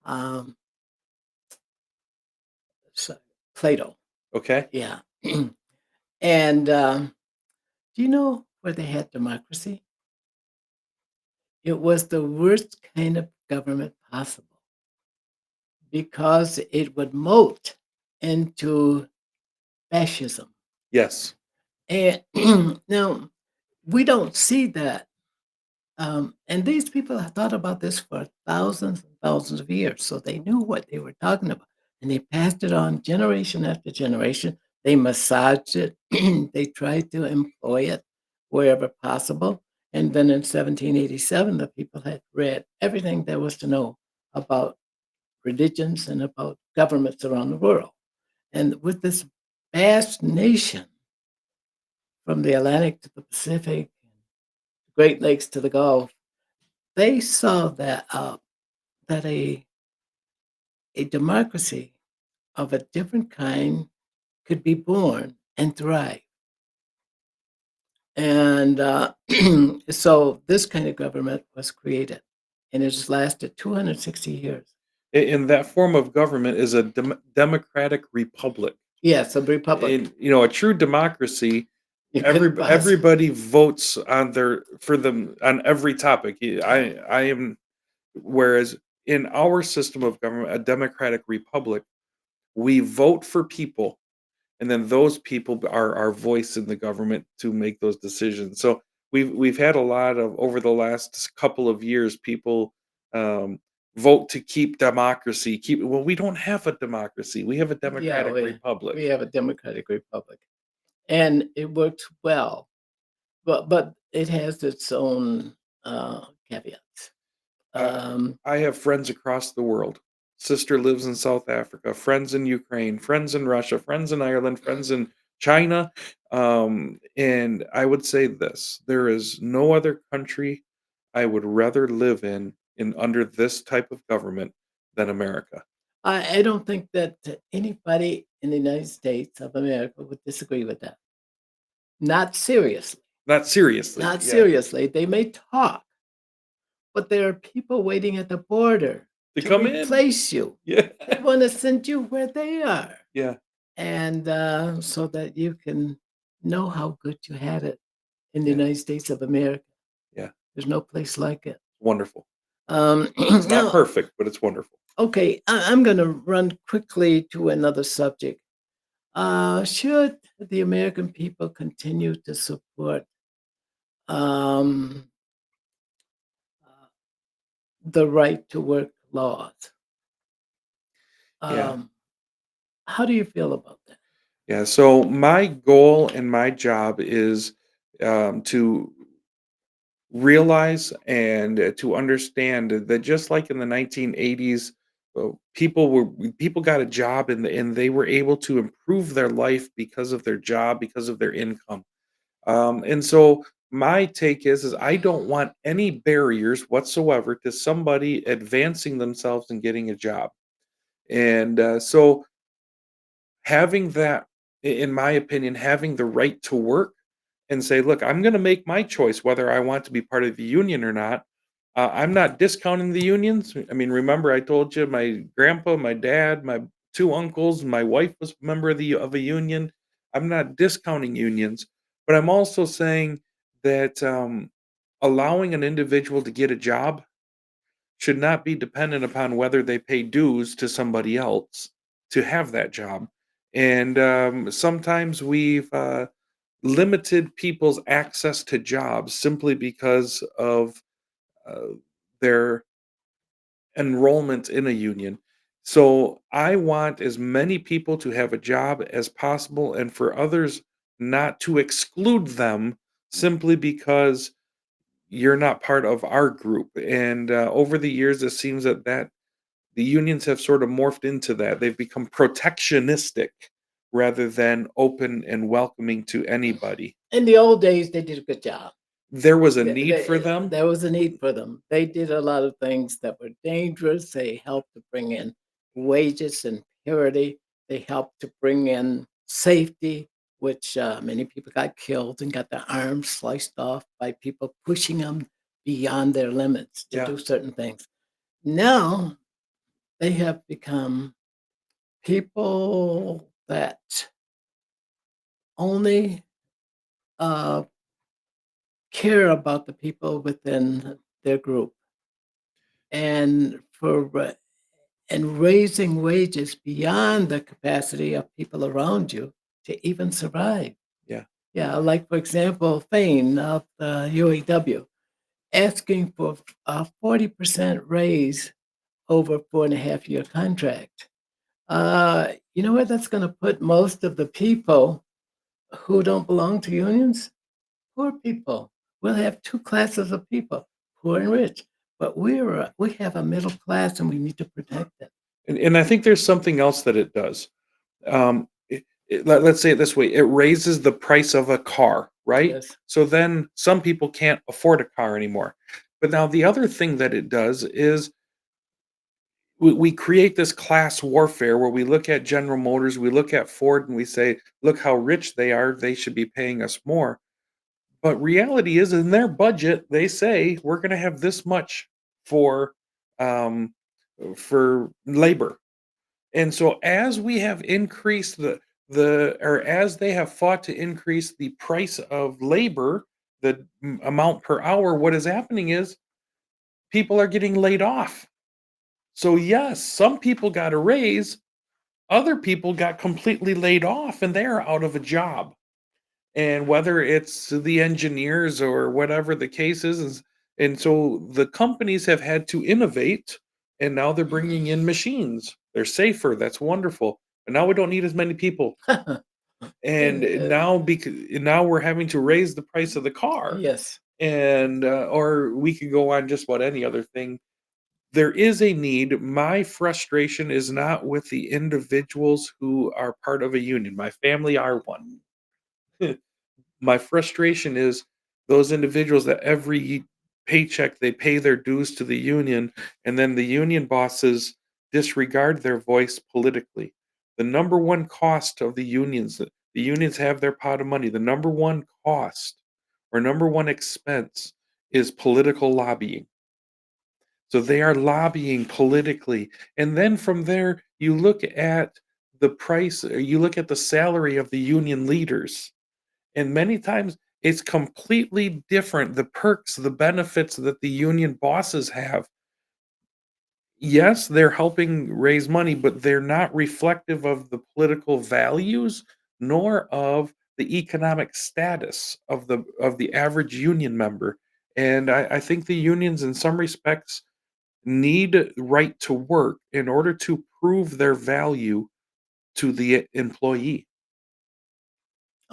um, so- Plato, Okay. yeah. And do you know where they had democracy? It was the worst kind of government possible because it would molt into fascism. Yes. And now we don't see that. And these people have thought about this for thousands and thousands of years, so they knew what they were talking about. And they passed it on generation after generation. They massaged it, they tried to employ it wherever possible. And then in 1787, the people had read everything there was to know about religions and about governments around the world. And with this vast nation, from the Atlantic to the Pacific, Great Lakes to the Gulf, they saw that a democracy of a different kind could be born and thrive. And so this kind of government was created, and it has lasted 260 years. And that form of government is a democratic republic. Yes, a republic. In a true democracy, You couldn't everybody votes on their for them on every topic. I am Whereas in our system of government, a democratic republic, we vote for people, and then those people are our voice in the government to make those decisions. So we've had a lot of, over the last couple of years, people um, vote to keep democracy. We don't have a democracy. We have a Yeah, democratic republic. we have a democratic republic, and it works well, but it has its own caveats. Uh, Um, I have friends across the world. Sister lives in South Africa, friends in Ukraine, friends in Russia, friends in Ireland, friends in China. And I would say this: there is no other country I would rather live in under this type of government than America. I don't think that anybody in the United States of America would disagree with that. Not seriously. Not seriously, Not yeah, seriously. They may talk, but there are people waiting at the border to to come in, replace you. yeah, They want to send you where they are, yeah, and so that you can know how good you had it in the yeah, United States of America. yeah. There's no place like it. Wonderful. It's not Now, perfect, but it's wonderful. okay, I'm going to run quickly to another subject. Should the American people continue to support um, uh, the right to work laws? Yeah. Um, how do you feel about that? Yeah, so my goal and my job is to realize and to understand that just like in the 1980s, people got a job and they were able to improve their life because of their job, because of their income. And so my take is I don't want any barriers whatsoever to somebody advancing themselves and getting a job. And so having that, in my opinion, having the right to work and say, look, I'm going to make my choice whether I want to be part of the union or not. I'm not discounting the unions. I mean, remember I told you my grandpa, my dad, my two uncles, my wife was a member of a union. I'm not discounting unions, but I'm also saying that allowing an individual to get a job should not be dependent upon whether they pay dues to somebody else to have that job. And sometimes we've limited people's access to jobs simply because of uh, their enrollment in a union. So I want as many people to have a job as possible and for others not to exclude them simply because you're not part of our group. And over the years, it seems that the unions have sort of morphed into that. They've become protectionistic rather than open and welcoming to anybody. In the old days, they did a good job. There was a Th need for they them. there was a need for them. They did a lot of things that were dangerous. They helped to bring in wages and purity. They helped to bring in safety, which, many people got killed and got their arms sliced off by people pushing them beyond their limits to Yeah. do certain things. Now, they have become people that only, uh, care about the people within their group. And raising wages beyond the capacity of people around you to even survive. Yeah. Yeah, like for example, Fain of the UAW asking for a 40% raise over 4.5 year contract. You know where that's going to put most of the people who don't belong to unions? Poor people. We'll have two classes of people, poor and rich. But we have a middle class and we need to protect it. And I think there's something else that it does. Let's say it this way: it raises the price of a car, right? Yes. So then some people can't afford a car anymore. But now the other thing that it does is we create this class warfare where we look at General Motors, we look at Ford, and we say, look how rich they are. They should be paying us more. But reality is, in their budget, they say we're going to have this much for um, for labor. And so as we have increased or as they have fought to increase the price of labor, the amount per hour, what is happening is people are getting laid off. So yes, some people got a raise, other people got completely laid off and they're out of a job. And whether it's the engineers or whatever the case is, and so the companies have had to innovate, and now they're bringing in machines. They're safer. That's wonderful. And now we don't need as many people. And Uh, now we're having to raise the price of the car, yes. and or we could go on just about any other thing. There is a need. My frustration is not with the individuals who are part of a union. My family are one. My frustration is those individuals that every paycheck they pay their dues to the union, and then the union bosses disregard their voice politically. The number one cost of the unions have their pot of money. The number one cost or number one expense is political lobbying. So they are lobbying politically. And then from there, you look at the price, or you look at the salary of the union leaders, and many times it's completely different. The perks, the benefits that the union bosses have. Yes, they're helping raise money, but they're not reflective of the political values nor of the economic status of the average union member. And I think the unions in some respects need right to work in order to prove their value to the employee.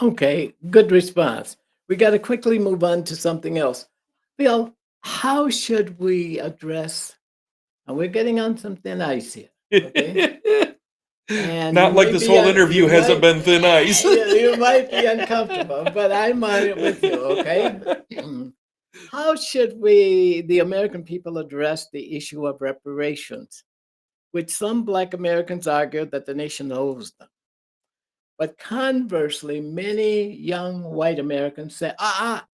Okay, good response. We got to quickly move on to something else. Bill, how should we address, and we're getting on some thin ice here, okay? And Not like this whole interview hasn't been thin ice. you might be uncomfortable, but I'm on it with you, okay? How should the American people, address the issue of reparations, which some Black Americans argue that the nation owes them? But conversely, many young white Americans say,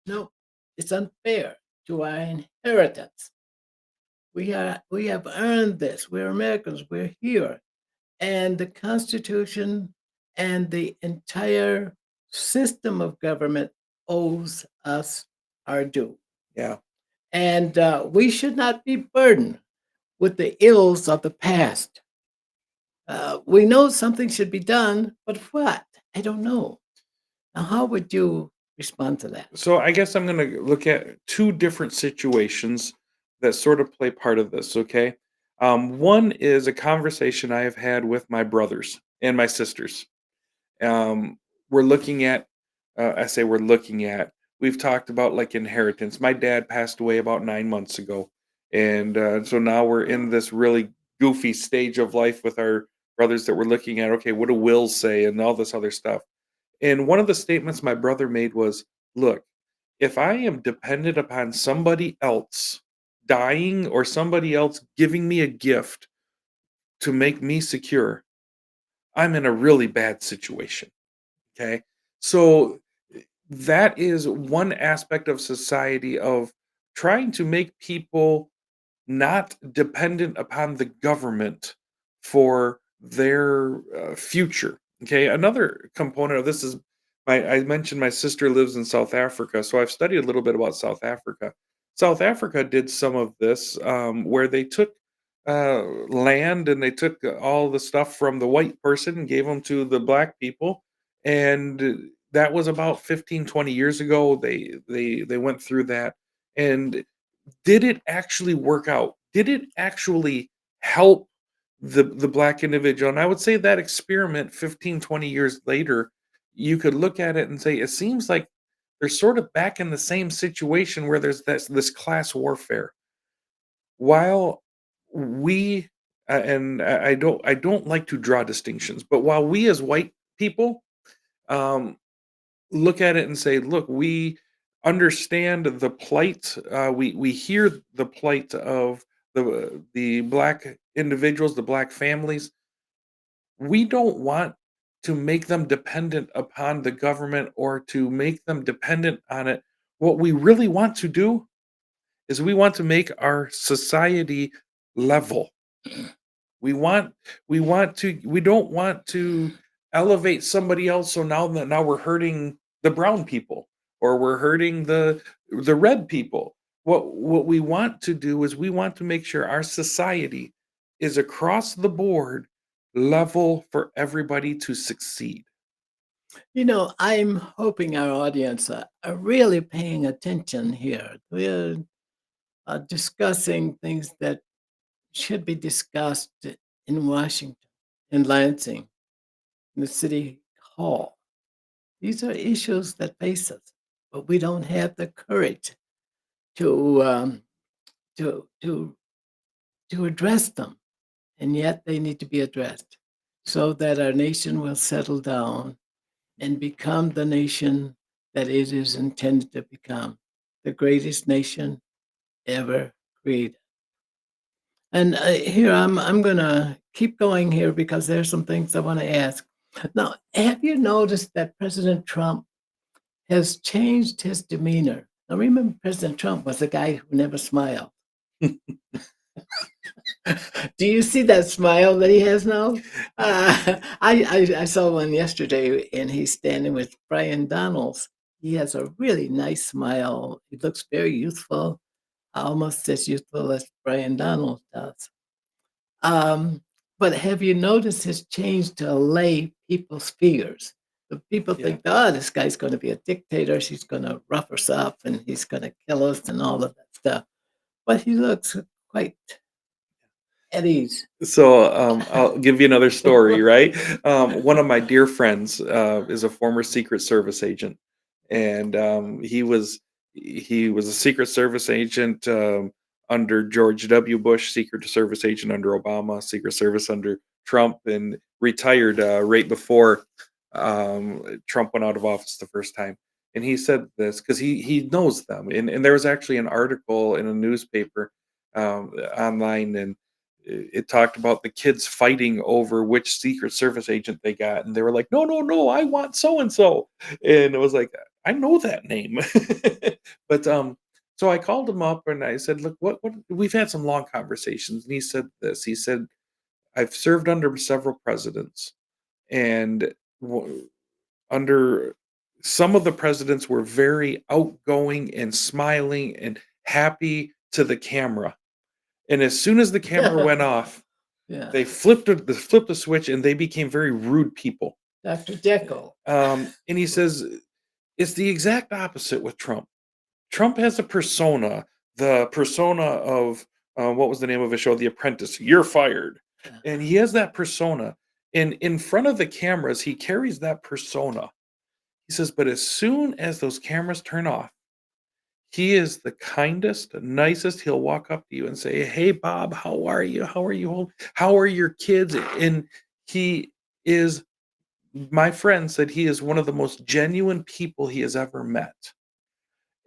no, it's unfair to our inheritance. We have earned this. We're Americans. We're here. And the Constitution and the entire system of government owes us our due. Yeah. And we should not be burdened with the ills of the past. We know something should be done, but what? I don't know. Now, how would you respond to that? So I guess I'm going to look at two different situations that sort of play part of this. Okay. One is a conversation I have had with my brothers and my sisters. Um, we're looking at, I say we're looking at, we've talked about like inheritance. My dad passed away about 9 months ago. And so now we're in this really goofy stage of life with our brothers that we're looking at. Okay, what do wills say and all this other stuff? And one of the statements my brother made was, look, if I am dependent upon somebody else dying or somebody else giving me a gift to make me secure, I'm in a really bad situation. Okay. So that is one aspect of society of trying to make people not dependent upon the government for their future. Okay, another component of this is I mentioned my sister lives in South Africa, so I've studied a little bit about South Africa. South Africa did some of this where they took land and they took all the stuff from the white person and gave them to the black people, and that was about 15, 20 years ago. They went through that, and did it actually work out? Did it actually help the black individual? And I would say that experiment 15, 20 years later, you could look at it and say, it seems like they're sort of back in the same situation where there's this class warfare. While we and I don't like to draw distinctions, but while we as white people um, look at it and say, "Look, we understand the plight. We hear the plight of the black individuals, the black families. We don't want to make them dependent upon the government or to make them dependent on it. What we really want to do is we want to make our society level. We don't want to elevate somebody else, so now we're hurting the brown people or we're hurting the red people. What we want to do is we want to make sure our society is across the board level for everybody to succeed. I'm hoping our audience are really paying attention here. We're discussing things that should be discussed in Washington, in Lansing, in the city hall. These are issues that face us, but we don't have the courage to to to to address them, and yet they need to be addressed so that our nation will settle down and become the nation that it is intended to become, the greatest nation ever created. And here I'm gonna keep going here because there's some things I want to ask. Now, have you noticed that President Trump has changed his demeanor? Now, remember, President Trump was a guy who never smiled. Do you see that smile that he has now? I saw one yesterday, and he's standing with Brian Donalds. He has a really nice smile. He looks very youthful, almost as youthful as Brian Donalds does. Um, but have you noticed his change to allay people's fears? The people Yeah. think, oh, this guy's going to be a dictator. She's going to rough us up, and he's going to kill us, and all of that stuff. But he looks quite at ease. So I'll give you another story, right? One of my dear friends is a former Secret Service agent, and he was a Secret Service agent under George W. Bush, Secret Service agent under Obama, Secret Service under Trump, and retired right before Trump went out of office the first time. And he said this because he knows them, and there was actually an article in a newspaper online, and it talked about the kids fighting over which Secret Service agent they got, and they were like, "No, no, no, I want so and so," and it was like, I know that name, but so I called him up and I said, "Look, what?" We've had some long conversations, and he said this. He said, "I've served under several presidents, and under some of the presidents were very outgoing and smiling and happy to the camera, and as soon as the camera went off, Yeah. they flipped the switch and they became very rude people." Dr. Jekyll. And he says it's the exact opposite with Trump. Trump has a persona, the persona of what was the name of his show, The Apprentice? You're fired, Yeah. and he has that persona, and in front of the cameras, he carries that persona. He says, but as soon as those cameras turn off, he is the kindest, nicest. He'll walk up to you and say, "Hey, Bob, how are you? How are you? How are your kids?" And he is, my friend said, he is one of the most genuine people he has ever met.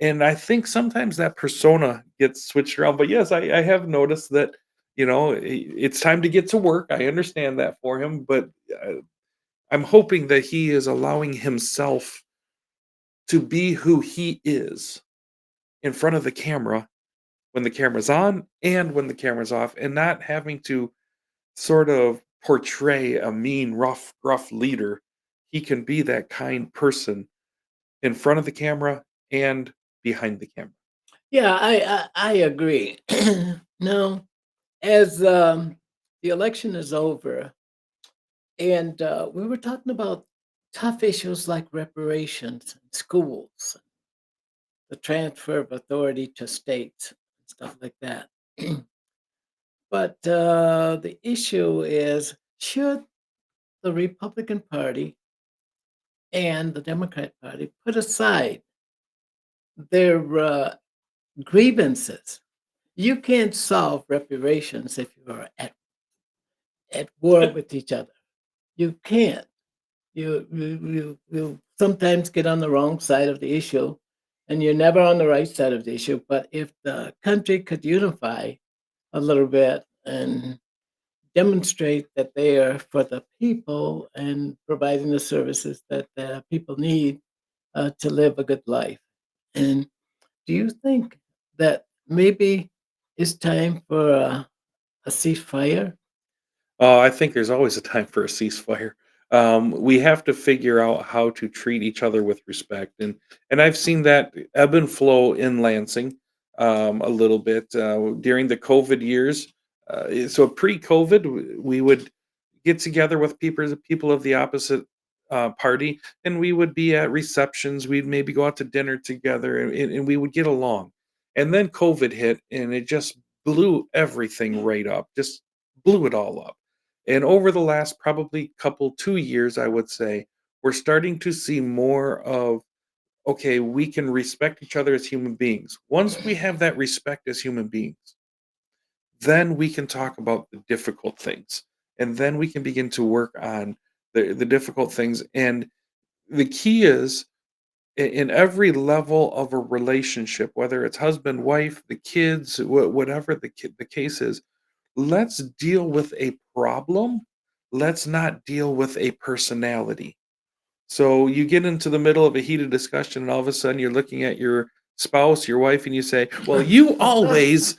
And I think sometimes that persona gets switched around. But yes, I have noticed that, it's time to get to work. I understand that for him, but I'm hoping that he is allowing himself to be who he is in front of the camera when the camera's on and when the camera's off, and not having to sort of portray a mean, rough, gruff leader. He can be that kind person in front of the camera and behind the camera. Yeah, I agree. Now, as the election is over, and we were talking about tough issues like reparations, in schools, the transfer of authority to states, stuff like that. But the issue is, should the Republican Party and the Democrat Party put aside their grievances? You can't solve reparations if you are at war with each other. You can't. You sometimes get on the wrong side of the issue, and you're never on the right side of the issue. But if the country could unify a little bit and demonstrate that they are for the people and providing the services that the people need to live a good life. And do you think that maybe it's time for a ceasefire? I think there's always a time for a ceasefire. We have to figure out how to treat each other with respect, and I've seen that ebb and flow in Lansing a little bit during the COVID years. So pre-COVID, we would get together with people of the opposite party, and we would be at receptions. We'd maybe go out to dinner together, and we would get along. And then COVID hit, and it just blew everything right up. Just blew it all up. And over the last probably couple 2 years, I would say, we're starting to see more of, okay, we can respect each other as human beings. Once we have that respect as human beings, then we can talk about the difficult things. And then we can begin to work on the difficult things. And the key is, in every level of a relationship, whether it's husband, wife, the kids, whatever the case is, let's deal with a problem. Let's not deal with a personality. So you get into the middle of a heated discussion, and all of a sudden you're looking at your spouse, your wife, and you say, "Well, you always,"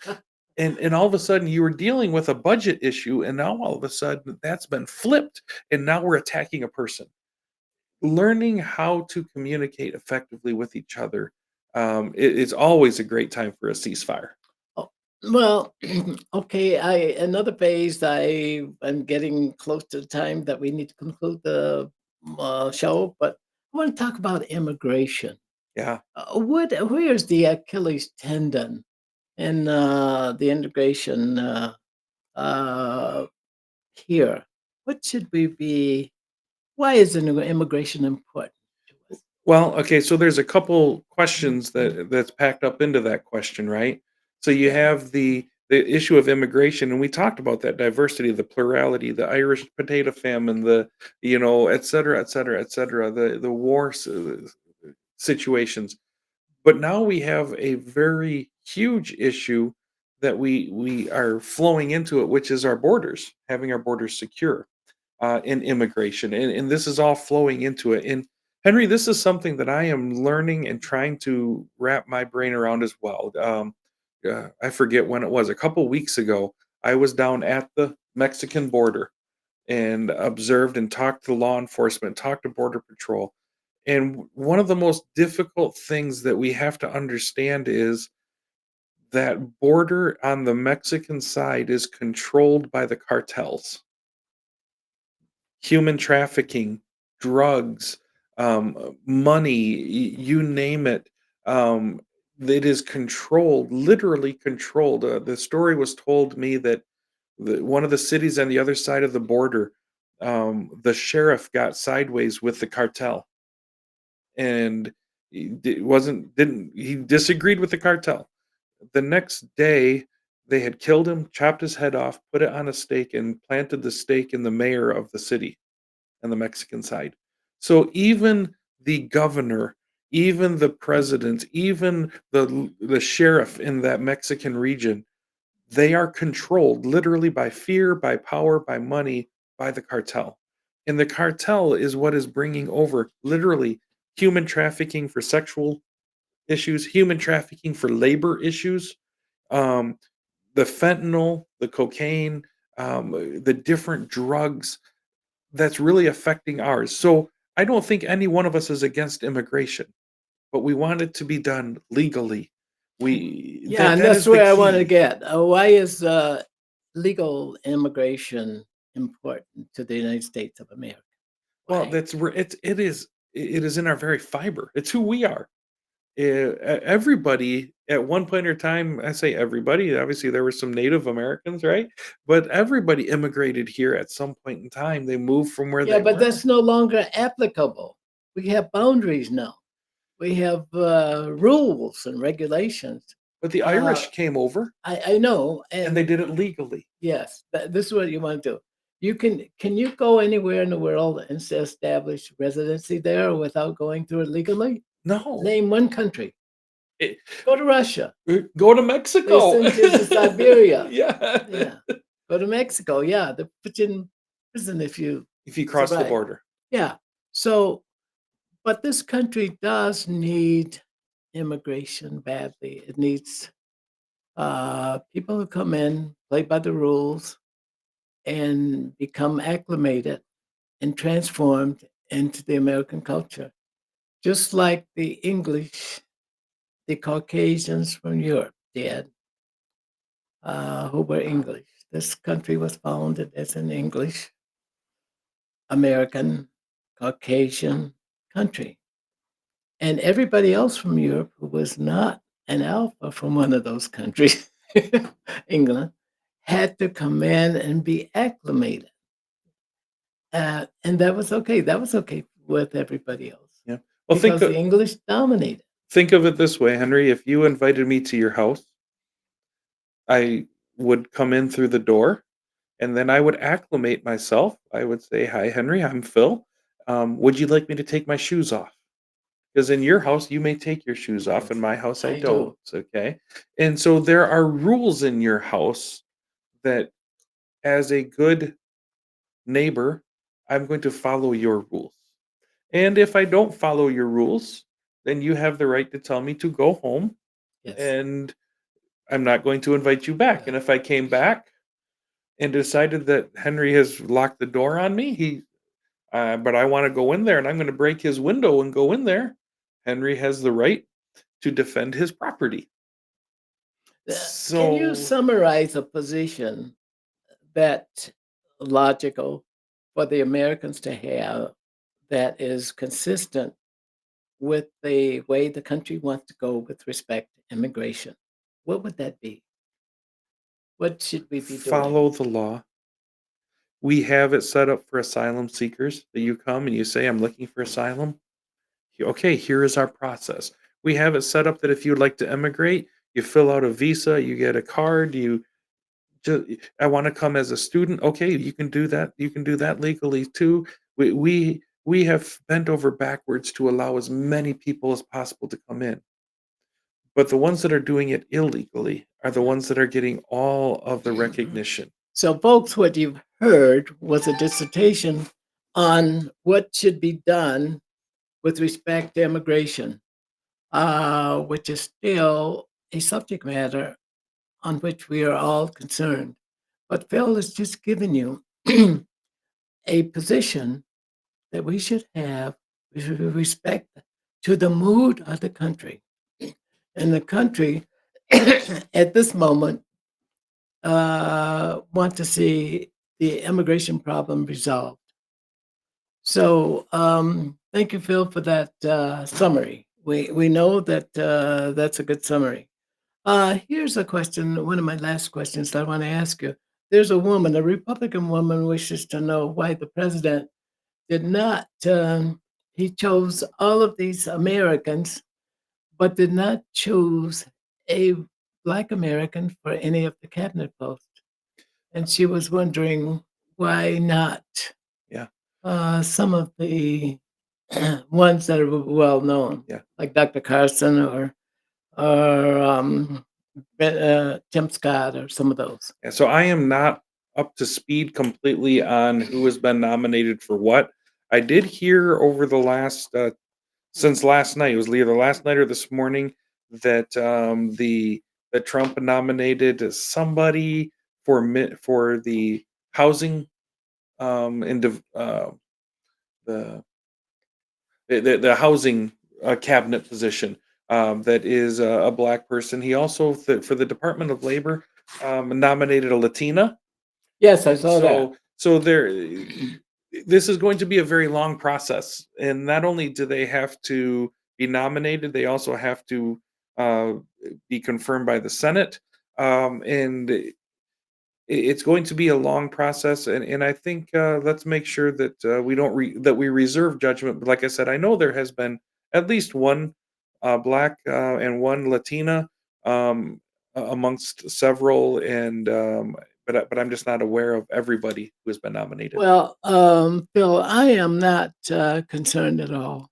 and all of a sudden you were dealing with a budget issue, and now all of a sudden that's been flipped, and now we're attacking a person. Learning how to communicate effectively with each other, it's always a great time for a ceasefire. Oh, well, okay. I another phase. I'm getting close to the time that we need to conclude the show, but I want to talk about immigration. Yeah. Where's the Achilles tendon in the integration uh, here? What should we be? Why is immigration important to us? Well, okay, so there's a couple questions that's packed up into that question, right? So you Yeah. have the issue of immigration, and we talked about that diversity, the plurality, the Irish potato famine, the et cetera, et cetera, et cetera, the war situations. But now we have a very huge issue that we are flowing into it, which is our borders, having our borders secure, in immigration, and this is all flowing into it. And Henry, this is something that I am learning and trying to wrap my brain around as well. I forget when it was. A couple weeks ago, I was down at the Mexican border and observed and talked to law enforcement, talked to border patrol. And one of the most difficult things that we have to understand is that border on the Mexican side is controlled by the cartels. Human trafficking, drugs, money, you name it. Um, it is controlled, literally controlled. The story was told me that one of the cities on the other side of the border, the sheriff got sideways with the cartel, and wasn't didn't he disagreed with the cartel. The next day, they had killed him, chopped his head off, put it on a stake, and planted the stake in the mayor of the city on the Mexican side. So even the governor, even the president, even the sheriff in that Mexican region, they are controlled literally by fear, by power, by money, by the cartel. And the cartel is what is bringing over literally human trafficking for sexual issues, human trafficking for labor issues, um, the fentanyl, the cocaine, the different drugs that's really affecting ours. So I don't think any one of us is against immigration, but we want it to be done legally. We Yeah, that and that that's is the where I want to key. get. Why is legal immigration important to the United States of America? Well, Why? that's where it is in our very fiber. It's who we are. Everybody at one point or time, I say everybody, obviously there were some Native Americans, right? But everybody immigrated here at some point in time. They moved from where Yeah, they but were. that's no longer applicable. We have boundaries now. We have rules and regulations. But the Uh, Irish came over I know, and they and did it legally. yes, this is what you want to do. Can you go anywhere in the world and establish residency there without going through it legally? No. Name one country. It, Go to Russia. go to They Mexico. send you to Siberia. Yeah. Yeah. Go to Mexico. Yeah, they put you in prison if you If you cross the survive. border. Yeah. So, but this country does need immigration badly. It needs people who come in, play by the rules, and become acclimated and transformed into the American culture. Just like the English, the Caucasians from Europe did, who were English. This country was founded as an English, American, Caucasian country. And everybody else from Europe who was not an alpha from one of those countries, England, had to come in and be acclimated. And that was okay. That was okay with everybody else Yeah. Well, because the English dominated. think of it this way, Henry. If you invited me to your house, I would come in through the door and then I would acclimate myself. I would say, "Hi, Henry. I'm Phil. Would you like me to take my shoes off?" Because in your house, you may take your shoes off. In Yes, my house, I I don't. do. Okay. And so there are rules in your house that, as a good neighbor, I'm going to follow your rules. And if I don't follow your rules, then you have the right to tell me to go home Yes. and I'm not going to invite you back. Yeah. And if I came back and decided that Henry has locked the door on me, but I want to go in there and I'm going to break his window and go in there, Henry has the right to defend his property. Can you So summarize a position that logical for the Americans to have that is consistent with the way the country wants to go with respect to immigration? What would that be? What should we be doing? follow the law. We have it set up for asylum seekers that you come and you say, I'm looking for asylum. Okay, here is our process. We have it set up that if you'd like to emigrate, you fill out a visa, you get a card, I want to come as a student. Okay, you can do that. You can do that legally too. We have bent over backwards to allow as many people as possible to come in. but the ones that are doing it illegally are the ones that are getting all of the recognition. So, folks, what you've heard was a dissertation on what should be done with respect to immigration, which is still a subject matter on which we are all concerned. But Phil has just given you a position that we should have with respect to the mood of the country. And the country at this moment want to see the immigration problem resolved. So thank you, Phil, for that summary. We know that that's a good summary. Here's a question, one of my last questions that I want to ask you. There's a woman, a Republican woman, wishes to know why the president did not. He chose all of these Americans, but did not choose a Black American for any of the cabinet posts. And she was wondering why not Yeah, some of the ones that are well known, yeah. like Dr. Carson or Tim Scott or some of those. And so I am not up to speed completely on who has been nominated for what. I did hear over the last since last night, it was either last night or this morning, that the that Trump nominated somebody for for the housing and the the housing cabinet position, that is a black person. He also for the Department of Labor nominated a Latina. Yes, I saw that. So there, this is going to be a very long process, and not only do they have to be nominated, they also have to uh, be confirmed by the Senate, and it's going to be a long process. And I think let's make sure that we don't that we reserve judgment. But like I said, I know there has been at least one black and one Latina um, amongst several, and but I'm just not aware of everybody who has been nominated. Well, Phil, I am not concerned at all.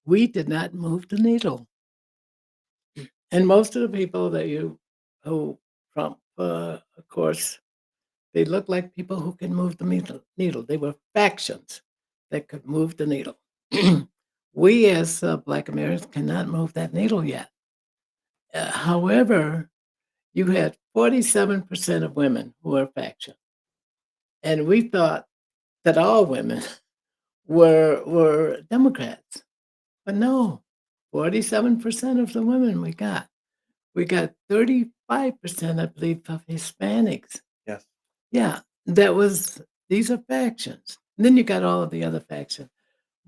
We did not move the needle. And most of the people that who Trump, of course, they look like people who can move the needle. They were factions that could move the needle. We as Black Americans cannot move that needle yet. However, you had 47% of women who are faction. And we thought that all women were Democrats. But no, 47% of the women we got. We got 35%, I believe, of Hispanics. Yes. Yeah, that was these are factions. And then you got all of the other factions.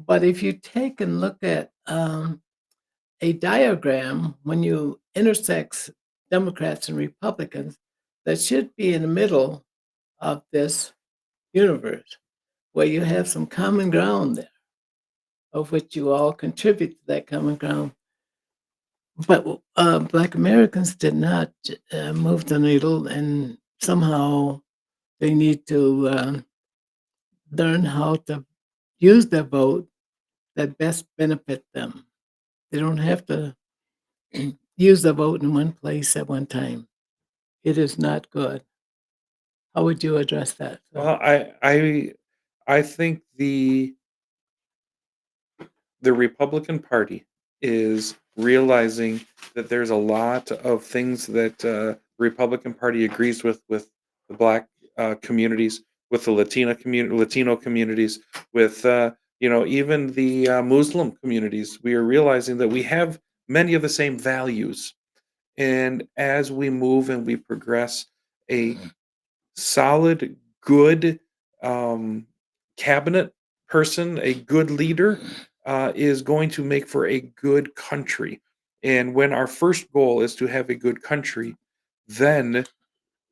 But if you take and look at a diagram, when you intersect Democrats and Republicans, that should be in the middle of this universe where you have some common ground there, of which you all contribute to that common ground. But Black Americans did not move the needle, and somehow they need to learn how to use their vote that best benefit them. They don't have to use the vote in one place at one time. It is not good. How would you address that? Well, I think the Republican Party is realizing that there's a lot of things that the Republican Party agrees with the Black communities, with the Latino communities, with even the Muslim communities. We are realizing that we have many of the same values, and as we move and we progress, a solid, good um, cabinet person, a good leader, is going to make for a good country. And when our first goal is to have a good country, then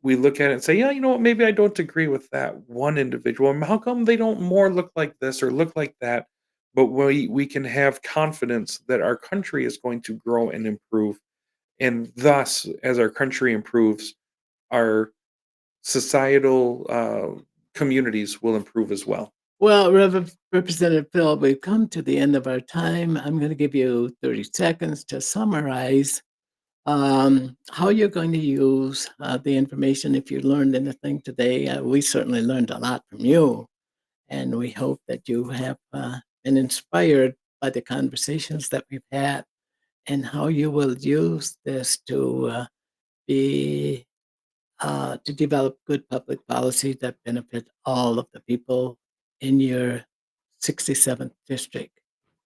we look at it and say, yeah, you know what, maybe I don't agree with that one individual. How come they don't more look like this or look like that? But we can have confidence that our country is going to grow and improve. And thus, as our country improves, our societal communities will improve as well. Well, Representative Phil, we've come to the end of our time. I'm going to give you 30 seconds to summarize how you're going to use the information if you learned anything today. We certainly learned a lot from you, and we hope that you have been inspired by the conversations that we've had and how you will use this be to develop good public policy that benefit all of the people in your 67th district.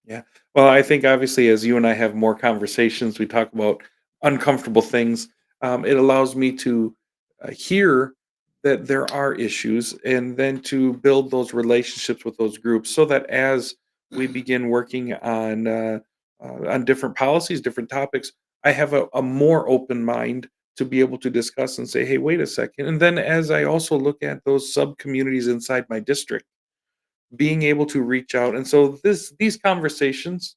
Yeah. Well, I think obviously as you and I have more conversations, we talk about uncomfortable things. It allows me to hear that there are issues and then to build those relationships with those groups so that as we begin working on different policies, different topics, I have a more open mind to be able to discuss and say, hey, wait a second. And then as I also look at those sub communities inside my district, being able to reach out. And so these conversations,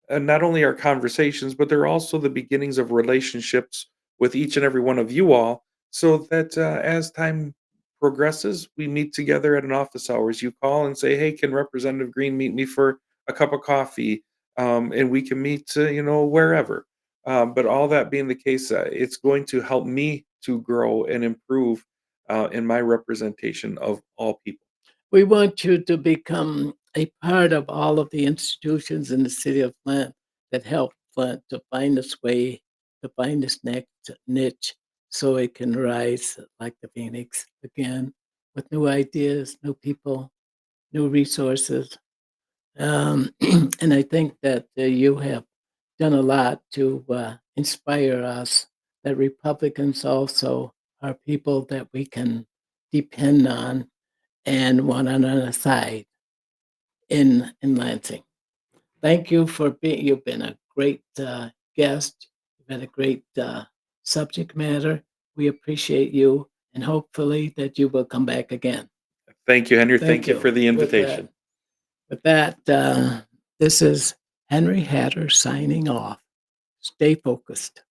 not only are conversations, but they're also the beginnings of relationships with each and every one of you all, so that as time progresses, we meet together at an office hours. You call and say, "Hey, can Representative Green meet me for a cup of coffee?" And we can meet, wherever. But all that being the case, it's going to help me to grow and improve in my representation of all people. We want you to become a part of all of the institutions in the city of Flint that help Flint to find its way, to find its next niche so it can rise like the phoenix again with new ideas, new people, new resources. And I think that you have done a lot to inspire us that Republicans also are people that we can depend on and one on our side in Lansing. Thank you for being. You've been a great guest. You've been a great subject matter. We appreciate you, and hopefully that you will come back again. Thank you, Henry. Thank Thank you you. for the With that, invitation. with that, this is Henry Hatter signing off. Stay focused.